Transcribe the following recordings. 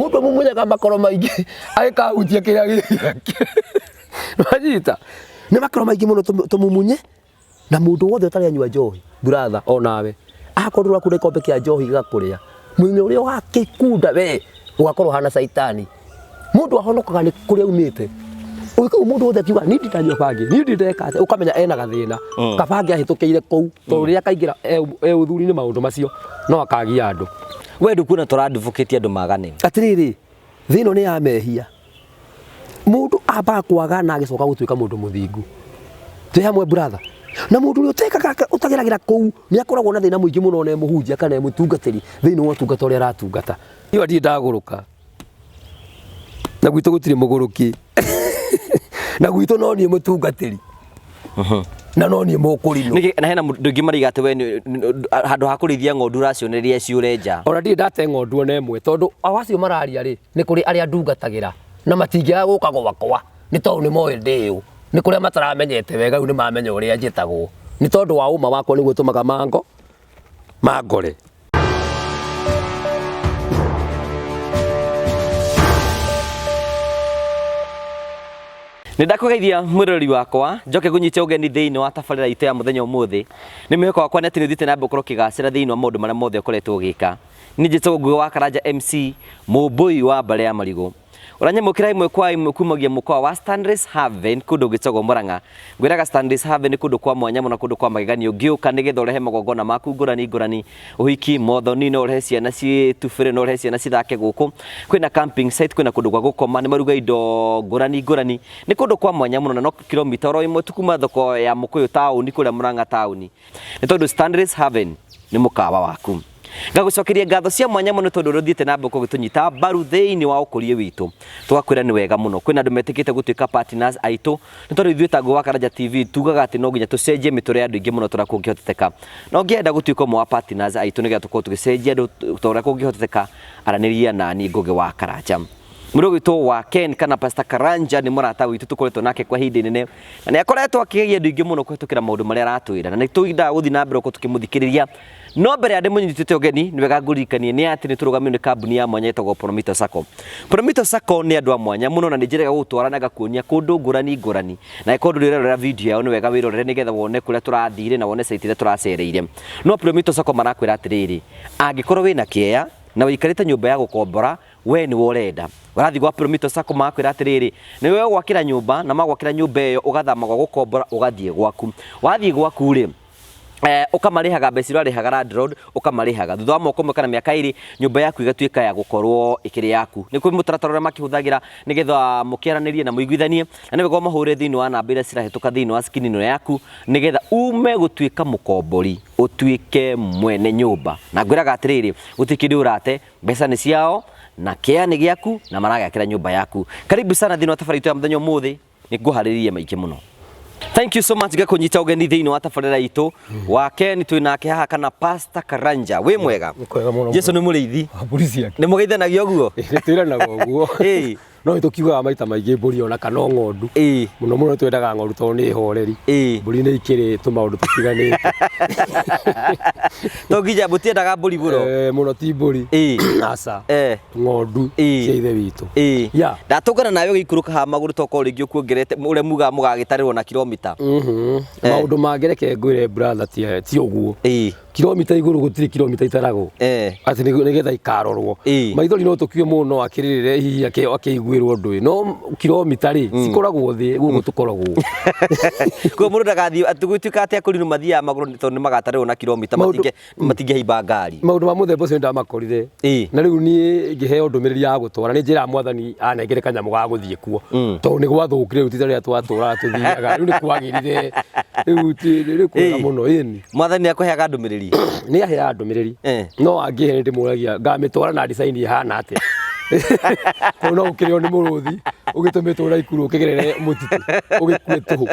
Mundu mumunyaga makoro maingi agikahutia kiria giki. Wajita. Ni makoro maingi muno tumumunye na mundu wothe utari anyua njohi. Brother onawe. Akorwo kure kombe kia njohi gakuria. Mwinyi uria wakikunda we ugakorwo hana saitani. Mundu ahonokaga ni kuria umite. Uko mundu wothe kiuga ni nditanyua bangi, ni nditeka ukamenya ena gathina. Kabangi ahitukiire kou, to ria kaingira uthuri ni maundu macio no akagia andu. We ndukuna turadivukite andu magane. Atiriri, thino ni ya mehia. Mundu aba kwaga na agicoka gutuika mundu muthingu. Twi hamwe brother. Na mundu uri utekaga utageragira kou ni akoragwo na thina muingi muno ne muhunjia kana mutungatiri thini wa tungata uri aratungata. Iyo ndi ndaguruka. Na gwitu gutire muguruki. Na gwitu no ni mutungatiri. Na no ni mukurino. Na hena ndungi mariga ate we handu hakurithia ngondu racioneria ciure nja. Ora ndi ndate ngondu ona emwe tondu awacio mararia ri ni kuri aria ndungatagira na matingia guka gwakwa ni tondu ni moe ndiu ni kuria mataramenyete wega ni mamenya uria njitagwo ni tondu wa uma wakwa ni gutumaga mangore. Nindakugeithia mwirori wakwa njoke gunyita ugeni thiini wa tabarira itu ya muthenya umuthi ni mwihoko wakwa ni ati ni thite na mbukuru kigacira thiini wa maundu maria mothe ukoretwo ugika ni njitagwo Ngugi wa Karanja MC Mumbui wa Mbale ya Marigu uranyamukira imwe kwa imwe kumagia mukwa wa Stanleys Haven kundu gitagwo Murang'a ngwiraga Stanleys Haven kundu kwa mwanya muno kundu kwa magegania ngiuka nigetha urehe magongona maku ngurani uhiki mothoni no urehe ciana tufire no urehe ciana cithake guku kwina camping site kwina kundu kwa gukoma ni maruga indo ngurani ni kundu kwa mwanya muno na no kilomita ro imwe tukuma thoko ya Mukuyu town kuria Murang'a town ni tondu Stanleys Haven ni mukawa waku ngagucokeria ngatho cia mwanya muno tondu ruthiite na mboko gitunyita mbaru thiini wa ukurie witu tugakwira ni wega muno kwina andu metikite gutuika partners aitu ni tondu ithuĩ ta Ngugi wa Karanja TV tugaga ati no nginya tucenjie miture andu ingi muno tora kungihoteteka no ngienda gutuika mo partners aitu nigetha tukorwo tugicenjia andu tora kungihoteteka araniria nani Ngugi wa Karanja murugi to wa Ken kana Pastor Karanja ni murata witu tukoretwo nake kwa hindi nene na ni akoretwo akigeria andu ingi muno kuhitukira maundu maria aratwira na ni tuinda guthi na mbere ko tukimuthikiriria no mbere ande munyitite ugeni ni wega ngurikanie ni ati ni turugamio ni kambuni ya mwanya itagwo Prometheus Sacco. Prometheus Sacco ni andu a mwanya muno na ni njirega gutwarana gakuonia kundu ngurani na ikondu rirera video yao ni wega wirorere nigetha wone kuria turathire na wone site ire turacereire no Prometheus Sacco marakwira atiriri angikorwo wina kieya na wikarite nyumba ya gukombora we ni worenda warathi gwa Prometheus Sacco makwira atiriri ni wewe gwakira nyumba na magwakira nyumba iyo ugathama gwa gukombora ugathie gwaku wathie gwaku ri ukamarihaga mbeca urarihaga landlord ukamarihaga thutha wa moko mwe kana miaka iri nyumba yaku igatuika ya gukorwo ikiri yaku ni kwi mutaratara makihuthagira nigetha mukiaranirie na muiguithanie na ni wega mahure thiini wa namba iria cirahituka thiini wa skini ino yaku nigetha ume gutuika mukombori utuike mwene nyumba na ngwiraga atiriri gutikindi urate mbeca ni ciao na kea ni giaku na maragakira nyumba yaku karibu sana thiini wa tabarira itu ya muthenya umuthi ni nguharirie maingi muno. Thank you so much gakunyita ugeni thiini wa tabarira itu wa Ken twinake haha kana Pastor Karanja wi mwega Jesu ni muriithi ni mugeithanagio guo twiranaga guo no tukiuga maita maingi mburi ona kana ngondu muno twendaga ngondu to ni horeri mburi ni ikiri tumaundu tutiganite to ngija butiendaga mburi buro muno ti mburi asa ngondu cia ithe witu ndatungana nawe gikuruka ha maguru toko ringi kuongerete uria muga mugagitarirwo na kilomita maundu mangereke ngwire brother ti uguo kilomita iguru gutiri kilomita itarago ati nigetha ikarorwo maithori no tukio muno akiririre hihi akiguirwo ndui no kilomita ri cikoragwo thi gugu tukoragwo ko mundu ndagathi atugituika ati akurinu mathia maguru tondu magatarirwo na kilomita matinge himba ngari maundu ma muthemba ucio ndamakorire na riu ni ngiheo ndumiriri ya gutwara ni njira mwathani anengere kanyamu ga guthie kuo tondu ni gwathukire rutita ria twatura tuthiaga riu ni kwagirire riu kwega muno ini mwathani akuheaga ndumiriri ni ahea ndumiriri no angihe ndimuragia ngamitwara na design ihana atia no ukireo ni muruthi ugitumitwo raikuru ukigerere mutitu ugikwetu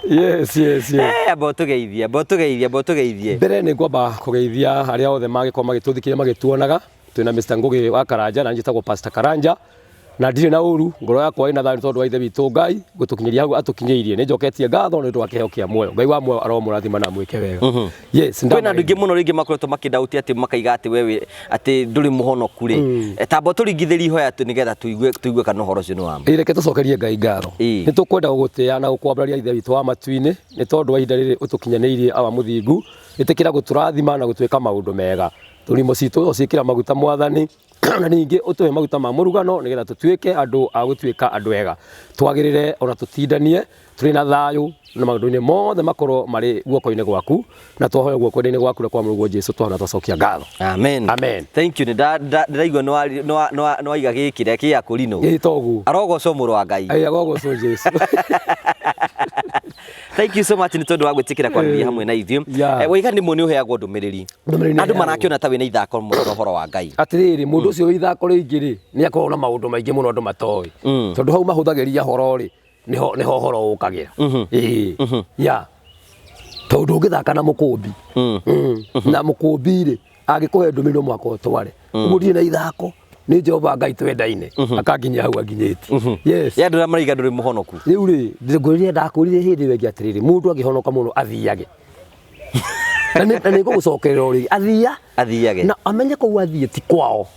yes abotugeithie mbere ni ngwamba kugeithia haria othe magikoma magituthikiria magituonaga twina Mr. Ngugi wa Karanja na njitagwo Pastor Karanja na ndirĩ na ũru ngoro yakwa ĩna thayũ tondũ wa ithe witũ Ngai gũtũkinyĩria hau atũkinyĩirie nĩ njoketie ngatho nĩ ũndũ wa kĩheo kĩa muoyo Ngai wa muoyo aromũrathima na mwĩke wega yes kwĩna andũ aingĩ mũno rĩngĩ makoretwo makĩndautia atĩ makaiga atĩ wewe atĩ ndũrĩ mũhonoku rĩ tamba tũringithĩrie ihoya atĩ nĩgetha tuigue kana ũhoro ũcio nĩ wa ma reke tũcokerie Ngai ngatho nĩ tũkwenda gũgũtĩĩa na gũkwambararia ithe witũ wa matu-inĩ nĩ tondũ wa ihinda rĩrĩ ũtũkinyanĩirie awa mũthingu ĩtĩkĩra gũtũrathima na gũtwĩka maũndũ mega tũrimo citũ ũciĩkĩra maguta mwathani na ningĩ ũtũhe maguta ma mũrugano nĩgetha tũtuĩke andũ a gũtuĩka andũ ega twagĩrĩre ona tũtindanie tũrĩ na thayũ na maũndũ-inĩ mothe makorwo marĩ guoko-inĩ gwaku na twahoya guoko-inĩ gwaku na kwa mũrũguo Jesũ twahona twacokia ngatho amen amen thank you ndĩraigua nĩ waiga gĩkĩrĩa kĩa kũrinũ gĩtoguo arogocwo mũrũ wa Ngai agogocwo Jesũ thank you so much nĩ tondũ wa gwĩtĩkĩra kwaranĩria hamwe na ithuĩ wĩigani mũno nĩ ũheagwo ndũmĩrĩri andũ marakĩona ta wĩna ithako mũno ũhoro wa Ngai atĩrĩrĩ mũndũ ũcio wĩ ithako rĩingĩ rĩ nĩ akoragwo na maũndũ maingĩ mũno andũ matoĩ tondũ hau mahũthagĩria horo rĩ nĩho horo ũkagĩra tondũ ũngĩthaka na mũkũmbi na mũkũmbi rĩ angĩkũhe ndũmĩrĩri mwaka ũtware ũguo ndirĩ na ithako nĩ Jehova Ngai twendaine akanginyia hau anginyĩtie yes andũ arĩa maraiga ndũrĩ mũhonoku rĩu rĩ ngũrĩrie ndakũrire hĩndĩ ĩngĩ atĩrĩrĩ mũndũ angĩhonoka mũno athiage na nĩ ngũgũcokerera ũrĩ athiage na amenye kũu athiĩ ti kwao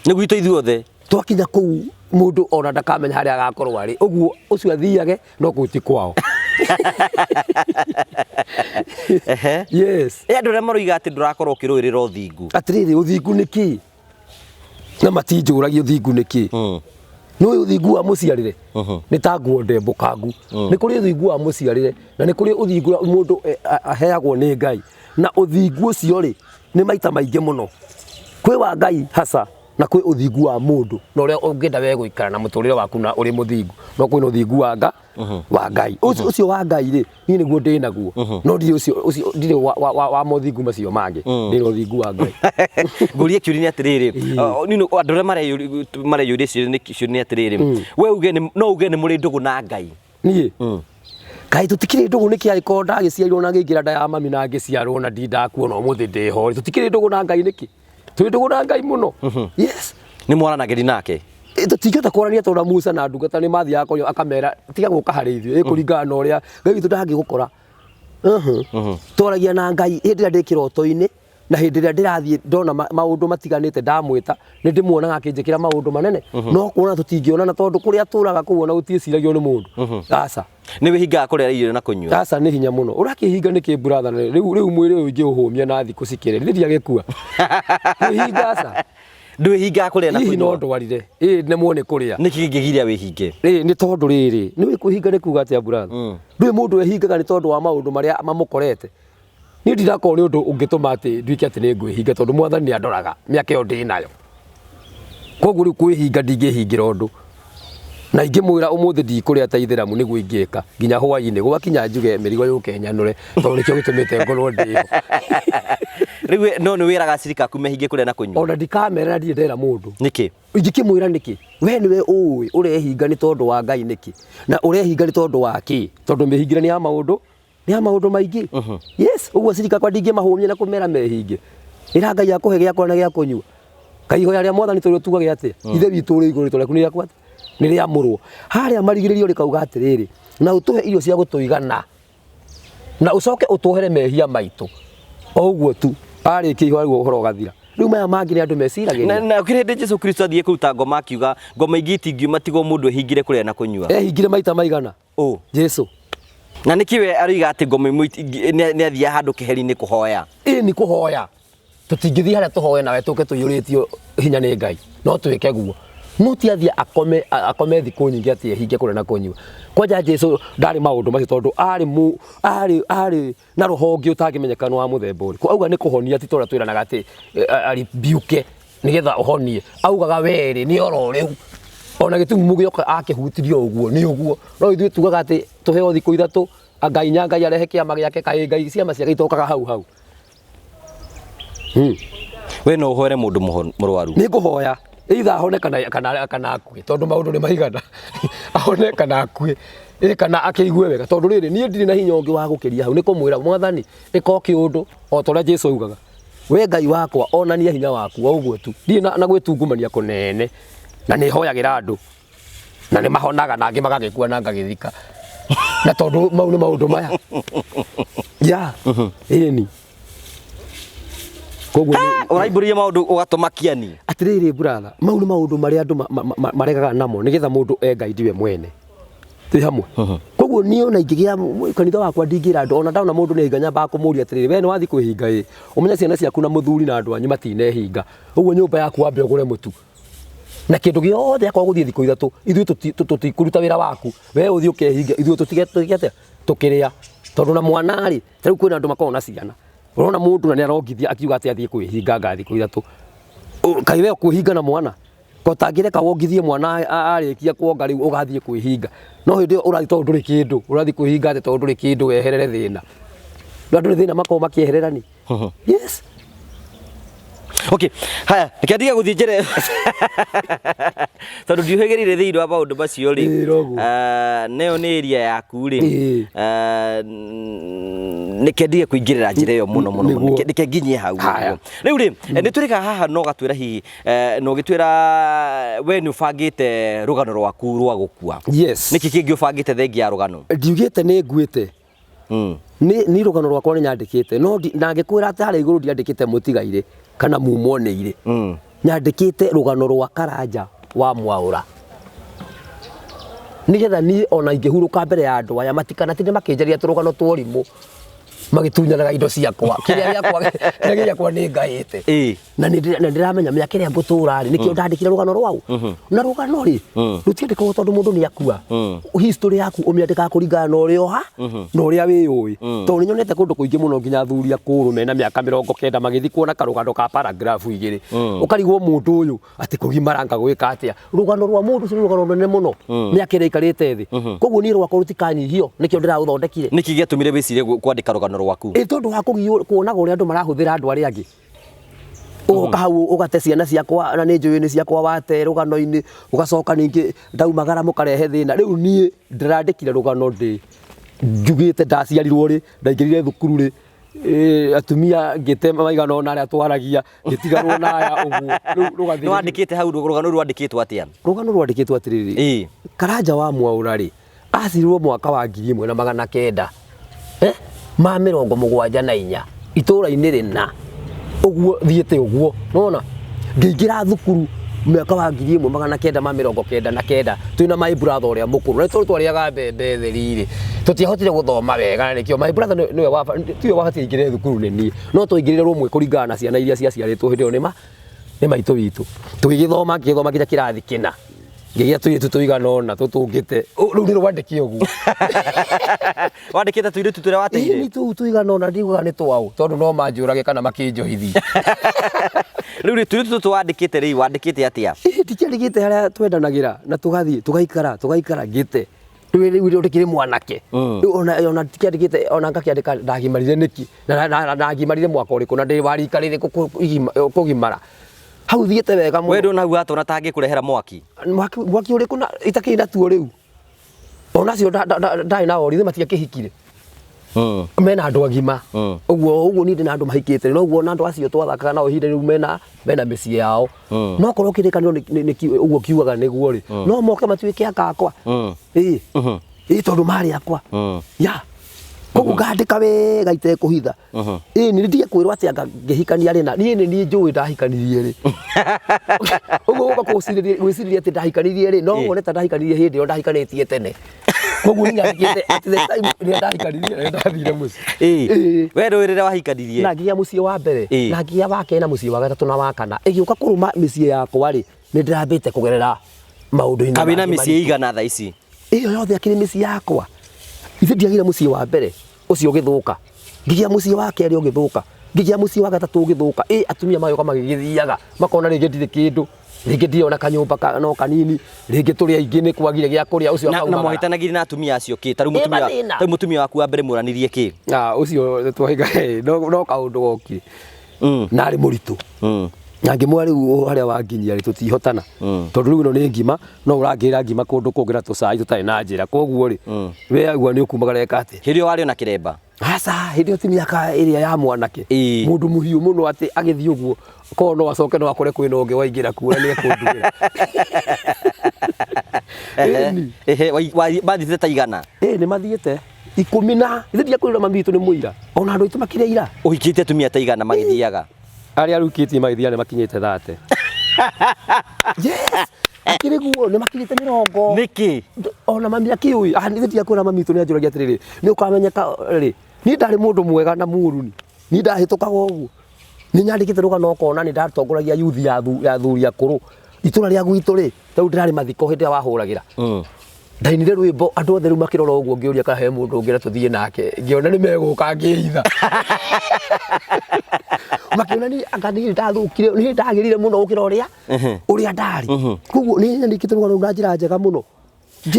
nĩ gwitũ ithuothe twakinya kũu mũndũ ona ndakamenya harĩa agakorwo arĩ ũguo ũcio athiage no kũu ti kwao yes andũ arĩa maroiga atĩ ndũrakorwo ũkĩrũĩrĩra ũthingu atĩrĩrĩ ũthingu nĩ kĩ na matinjũragia ũthingu nĩ kĩ nĩ ũthingu wa mũciarĩre nĩ ta nguo ndembũkangu nĩ kũrĩ ũthingu wa mũciarĩre na nĩ kũrĩ ũthingu mũndũ aheagwo nĩ Ngai na ũthingu ũcio rĩ nĩ maita maingĩ mũno kwĩ wa Ngai hasa na kwĩ ũthingu wa mũndũ na ũrĩa ũngĩenda we gũikara na mũtũrĩre waku na ũrĩ mũthingu no kwĩ na ũthingu wa Ngai ũcio wa Ngai rĩ niĩ nĩguo ndĩ naguo no ndirĩ wa mũthingu macio mangĩ ndĩ na ũthingu wa Ngai ngũrie kĩũria atĩrĩrĩ andũ arĩa mareyũria ciũria atĩrĩrĩ we uge no uge nĩ mũrĩ ndũgũ na Ngai niĩ Kaĩ tũtikĩrĩ ndũgũ nĩkĩ angĩkorwo ndagĩciarirwo na ngĩingĩra nda ya mami na ngĩciarwo na ndakuona ũmũthĩ ndĩho tũtikĩrĩ ndũgũ na Ngai nĩkĩ tũrĩ ndũgũ na Ngai mũno yes nĩ mwaranagĩri nake tũtingĩhota kwarania tondũ Musa na ndungata nĩ mathiaga kũrĩa akamera tiga gũka harĩ ithuĩ kũringana na ũrĩa Ngai witũ ndangĩgũkora twaragia na Ngai hĩndĩ ĩrĩa ndĩ kĩroto-inĩ na hĩndĩ ĩrĩa ndĩrathiĩ ndona maũndũ matiganĩte ndamwĩta nĩ ndĩmuonaga akĩnjĩkĩra maũndũ manene no kuona tũtingĩonana tondũ kũrĩa tũraga kũu na gũtiĩciragio nĩ mũndũ aca nĩ wĩhingaga kũrĩa irio na kũnyua aca nĩ hinya mũno ũrakĩhinga nĩkĩ brother rĩu mwĩrĩ ũyũ ingĩũhũmia na thikũ cikĩrĩ rĩrĩa gĩkua wĩhinga aca ndwĩhingaga kũrĩa na kũnyua no ndwarire nemwo nĩ kũrĩa nĩkĩ kĩngĩgiria wĩhinge nĩ tondũ rĩrĩ nĩ kwĩhinga nĩ kuuga atĩa brother ndũĩ mũndũ ehingaga nĩ tondũ wa maũndũ marĩa mamũkorete niĩ ndirakorwo nĩ ũndũ ũngĩtũma atĩ nduĩke atĩ nĩ ngwĩhinga tondũ Mwathani nĩ andoraga mĩaka ĩyo ndĩ nayo koguo rĩu kwĩhinga ndingĩhingĩra ũndũ na ingĩmwĩra ũmũthĩ ndikũrĩa ta itheramu nĩguo ingĩka nginya hwaĩ-inĩ gũgakinya njuge mĩrigo yũke nyanũre tondũ nĩkĩo gĩtũmĩte ngorwo ndĩho rĩu no nĩ wĩraga cirika aku mehinge kũrĩa na kũnyua ona ndikamera na ndirĩ ndera mũndũ nĩkĩ ingĩkĩmwĩra nĩkĩ we nĩwe ũĩ ũrehinga nĩ tondũ wa Ngai nĩkĩ na ũrehinga nĩ tondũ wa kĩ tondũ mĩhingĩre nĩ ya maũndũ maingĩ yes ũguo cirika kwa ndingĩmahũmia na kũmera mehinge ĩra Ngai akũhe gĩa kũrĩa na gĩa kũnyua Ngai ihoya rĩa Mwathani tũrĩ tugage atĩa ithe witũ ũrĩ igũrũ rĩtwa rĩaku nĩ rĩakwa nĩ rĩamũrwo harĩa marigĩrĩrio rĩkauga atĩrĩrĩ na ũtũhe irio cia gũtũigana na ũcoke ũtwohere mehia maitũ o ũguo tu arĩkia ihoya rĩu ũhoro ũgathira rĩu maya mangĩ nĩ andũ meciragĩria na ũkĩrĩ hĩndĩ Jesũ Kristo athiĩ kũruta ngoma akiuga ngoma ingĩ itingiuma tigwo mũndũ ehingire kũrĩa na kũnyua ehingire maita maigana Jesũ na nĩkĩ we aroiga atĩ ngoma imwe nĩ athiaga handũ kĩheri-inĩ kũhoya nĩ kũhoya tũtingĩthiĩ harĩa tũhoe nawe tũke tũiyũrĩtio hinya nĩ Ngai no twĩke guo no ti athiĩ akome thikũ nyingĩ atĩ ehinge kũrĩa na kũnyua kwanja Jesũ ndarĩ maũndũ macio tondũ arĩ na rũhonge ũtangĩmenyeka wa mũthemba ũrĩkũ auga nĩ kũhonia ti tũrĩa twĩranaga atĩ aribiuke nĩgetha ũhonie augaga werĩ nĩ oro rĩu ona gĩtumumu gĩoka akĩhutirio ũguo nĩ ũguo no ithuĩ tugaga atĩ tũheo thikũ ithatũ Ngai Ngai arehe kĩama gĩake kaĩ Ngai ciama ciake itokaga hau we no ũhoere mũndũ mũrwaru nĩ ngũhoya either ahone kana akue tondũ maũndũ nĩ maigana ahone kana akue kana akĩigue wega tondũ rĩrĩ niĩ ndirĩ na hinya ũngĩ wa gũkĩria hau nĩ kũmwĩra Mwathani ĩka kĩũndũ o ta ũrĩa Jesũ augaga we Ngai wakwa onania hinya waku o ũguo tu ndirĩ na gwĩtungumania kũnene na nĩ hoyagĩra andũ na nĩ mahonaga na angĩ magagĩkua na ngagĩthika na tondũ mau nĩ maũndũ maya ya ĩni koguo ũraibũria maũndũ ũgatũmakia ni atirĩrĩ brother mau nĩ maũndũ marĩa andũ maregaga namo nĩgetha mũndũ engaidi we mwene twĩ hamwe koguo niĩ ona ingĩgĩa kanitha wakwa ndingĩra andũ ona ndaona mũndũ nĩ hinga nyambaga kũmũria atĩrĩrĩ we nĩ wathi kwĩhinga ĩ ũmenya ciana ciaku na mũthuri na andũ anyu matinehinga ũguo nyũmba yaku wambe ũgũre mũtu na kĩndũ gĩothe akwa gũthiĩ thikũ ithatũ ithuĩ tũtikũruta wĩra waku we ũthiĩ ũkehinga ithuĩ tũtigete tũkĩrĩa tondũ na mwana rĩ ta rĩu kwĩna andũ makoragwo na ciana ũrona mũndũ na nĩ arongithia akiuga atĩ athiĩ kwĩhinga ngathi thikũ ithatũ kaĩ we kwĩhinga na mwana kotangĩreka wongithie mwana arĩkia kuonga rĩu ũgathiĩ kwĩhinga no hĩndĩ ĩyo ũrathiĩ tondũ ndũrĩ kĩndũ ũrathiĩ kwĩhinga atĩ tondũ ndũrĩ kĩndũ weherere thĩna na ndũrĩ thĩna makoragwo makĩeherera ni yes. Okay, haya, nikiandiga guthii njere tondu ndiuhĩgĩrĩire thĩinĩ wa maũndũ macio rĩ nĩyo nĩ area yaku rĩ nikendige kũingĩrĩra njĩra ĩyo mũno nike nginyie hau rĩu rĩ nĩtũrĩka haha no gatwĩra hihi no gĩtwĩra we nĩ ũbangĩte rũgano rwaku rwa gũkua yes nĩkĩ kĩngĩ ũbangĩte thengia ya rũgano ndiugĩte nĩ nguĩte ni rũgano rwakwa nĩ nyandĩkĩte no na ngĩkwĩra atĩ harĩa igũrũ ndiandĩkĩte mũtigaire kana mumoneire nyandĩkĩte rũgano rwa Karanja wa Mwaũra nigetha niĩ ona ingĩhurũka mbere ya andũ aya matikanatinde makĩnjaria tũrũgano twa ũrimũ magĩtunyanaga indo ciakwa kĩrĩa gĩakwa nĩ ngaĩte na ndĩramenya mĩaka ĩrĩa ngũtũra rĩ nĩkĩo ndandĩkire rũgano rwau na rũgano rĩ rũtiandĩkagwo tondũ mũndũ nĩ akua history yaku ũmĩandĩkaga kũringana na ũrĩa ũha na ũrĩa wĩũĩ tondũ nĩnyonete kũndũ kũingĩ mũno nginya athuri akũrũ mena mĩaka 90 magĩthiĩ kuona karũgano ka paragraph igĩrĩ ũkarigwo mũndũ ũyũ atĩ kũgimaranga gwĩka atĩa rũgano rwa mũndũ ũcio nĩ rũgano runene mũno mĩaka ĩrĩa aikarĩte thĩ koguo niĩ rwakwa rũtikanyihio nĩkĩo ndĩraũthondekire nĩkĩ gĩatũmire wĩcirie kwandĩka rũgano rwaku tondu wa kuonaga ũrĩa andũ marahũthĩra andũ arĩa angĩ ũgoka hau ũgate ciana ciakwa na nĩ njũĩ nĩ ciakwa wate rũgano-inĩ ũgacoka ningĩ ndaumagara mũkarehe thĩna rĩu niĩ ndĩrandĩkire rũgano ndĩ njugĩte ndaciarirwo rĩ ndaingĩrire thukuru rĩ atumia ngĩte maigana ona arĩa twaragia ngĩtigarwo na aya ũguo rĩu nĩ wandĩkĩte hau rũgano rwandĩkĩtwo atĩa rũgano rwandĩkĩtwo atĩrĩrĩ Karanja wa Mwaũra rĩ acirirwo mwaka wa 1900 ma 74 itũra-inĩ rĩna ũguo thiĩte ũguo nona ngĩingĩra thukuru mwaka wa 1999 twĩna my brother ũrĩa mũkũrũ nĩ twarĩaga mbembe theri-rĩ tũtiahotire gũthoma wega na nĩkĩo my brother tiwe wabatiĩ aingĩre thukuru nĩ niĩ no twaingĩrĩre rũmwe kũringana na ciana iria ciaciarĩtwo hĩndĩ ĩyo nĩ maitũ witũ tũgĩgĩthoma nginya kĩrathi kĩna ngĩgĩa tũirĩtu tũigana ũna tũtũngĩte rĩu nĩ rwandĩke ũguo wandĩkĩte tũirĩtu tũrĩa wateire nĩ tũu tũigana ũna ndiugaga nĩ twao tondũ no manjũrage kana makĩnjohithie rĩu tũirĩtu tũtũ wandĩkĩte rĩu wandĩkĩte atĩa ndikĩandĩkĩte harĩa twendanagĩra na tũgathiĩ tũgaikara ngĩte rĩu ndĩkĩrĩ mwanake ona ndikĩandĩkĩte ona ngakĩandĩka ndagimarire nĩki na ndagimarire mwaka ũrĩkũ na ndĩ warikarĩre kũgimara hau thiĩte wega mũno we ndona hau atona tangĩkũrehera mwaki ũrĩkũ na itakĩrĩ na tuo rĩu onacio ndarĩ na orithĩ matiakĩhikire mena andũ agima ũguo niĩ ndĩ na andũ mahikĩte no ũguo na andũ acio twathakaga nao ihinda rĩu mena mĩciĩ yao no korwo kĩrĩkanĩro ũguo kiugaga nĩguo rĩ no moke matuĩke akakwa tondũ marĩ akwa ya koguo ngandĩka wega itekũhitha nĩ ndikwĩrwo atĩ ngĩhikania rĩ na niĩ nĩ njũĩ ndahikanirie rĩ ũguo ũgoka gwĩcirĩria atĩ ndahikanirie rĩ no wone ta ndahikanirie hĩndĩ ĩyo ndahikanĩtie tene koguo nyandĩkĩte atĩ the time rĩrĩa ndahikanirie na ndathire mũciĩ we ndũĩ rĩrĩa wahikanirie na nginya mũciĩ wa mbere na nginya wa kerĩ na mũciĩ wa gatatũ na wa kana ĩgĩũka kũrũma mĩciĩ yakwa rĩ nĩ ndĩrambĩte kũgerera maũndũ-inĩ kabi na mĩciĩ igana thaa ici ĩyo yothe akĩrĩ mĩciĩ yakwa ithe ndiagire mũciĩ wa mbere ũcio ũgĩthũka ngĩgĩa mũciĩ wa kerĩ ũgĩthũka ngĩgĩa mũciĩ wa gatatũ ũgĩthũka atumia mayoka magĩgĩthiaga makona rĩngĩ ndirĩ kĩndũ rĩngĩ ndirĩ kanyũmba no kanini rĩngĩ tũrĩ aingĩ nĩ kwagire gĩa kũrĩa ũcio na mũhĩtanagire na atumia acio kĩ tarĩu mũtumia waku wa mbere mũranirie kĩ ũcio twahiga no kaũndũ gokire na arĩ mũritũ na ngĩmwa rĩu harĩa wanginyia rĩ tũtihotana tondũ rĩu ĩno nĩ ngima no ũrangĩra ngima kũndũ kũngĩ na tũcai tũtarĩ na njĩra koguo rĩ we agua nĩ ũkumagara eka atĩ hĩndĩ ĩyo warĩ ona kĩremba aca hĩndĩ ĩyo ti mĩaka ĩrĩa ya mwanake mũndũ mũhiũ mũno atĩ agĩthiĩ ũguo korwo no acoke no akore kwĩna ũngĩ waingĩra kuona nĩ ekũndugĩra Mathiĩte ta igana? Nĩ mathiĩte 10 na ithe kũrĩra mami witũ nĩ mũira ona andũ aitũ makĩria ira. Ũhikĩtie atumia ta igana magĩthiaga? Arĩa rũkĩtie magĩthiaga nĩ makinyĩte 30. Yes. Akĩrĩ guo nĩ makinyĩte 40. Nĩkĩ? Ona mami akĩũĩ ithe kũrĩra mami witũ nĩ anjũragia atĩrĩrĩ nĩ ũkamenyeka rĩ niĩ ndarĩ mũndũ mwega na mũruni niĩ ndahĩtũkaga ũguo nĩ nyandĩkĩte rũgano ũkona nĩ ndatongoragia youth ya thuri akũrũ itũra rĩa gwitũ rĩ rĩu ndĩrarĩ mathiko hĩndĩ ĩrĩa wahũragĩra ndainire rwĩmbo andũ othe rĩu makĩrora ũguo ngĩũria kana he mũndũ ũngĩ na tũthiĩ nake ngĩona nĩ megũka ngĩhitha makĩona niĩ anga niĩ ndathũkire niĩ ndagĩrire mũno gũkĩra ũrĩa ndarĩ koguo nĩ nyandĩkĩte rũgano na njĩra njega mũno.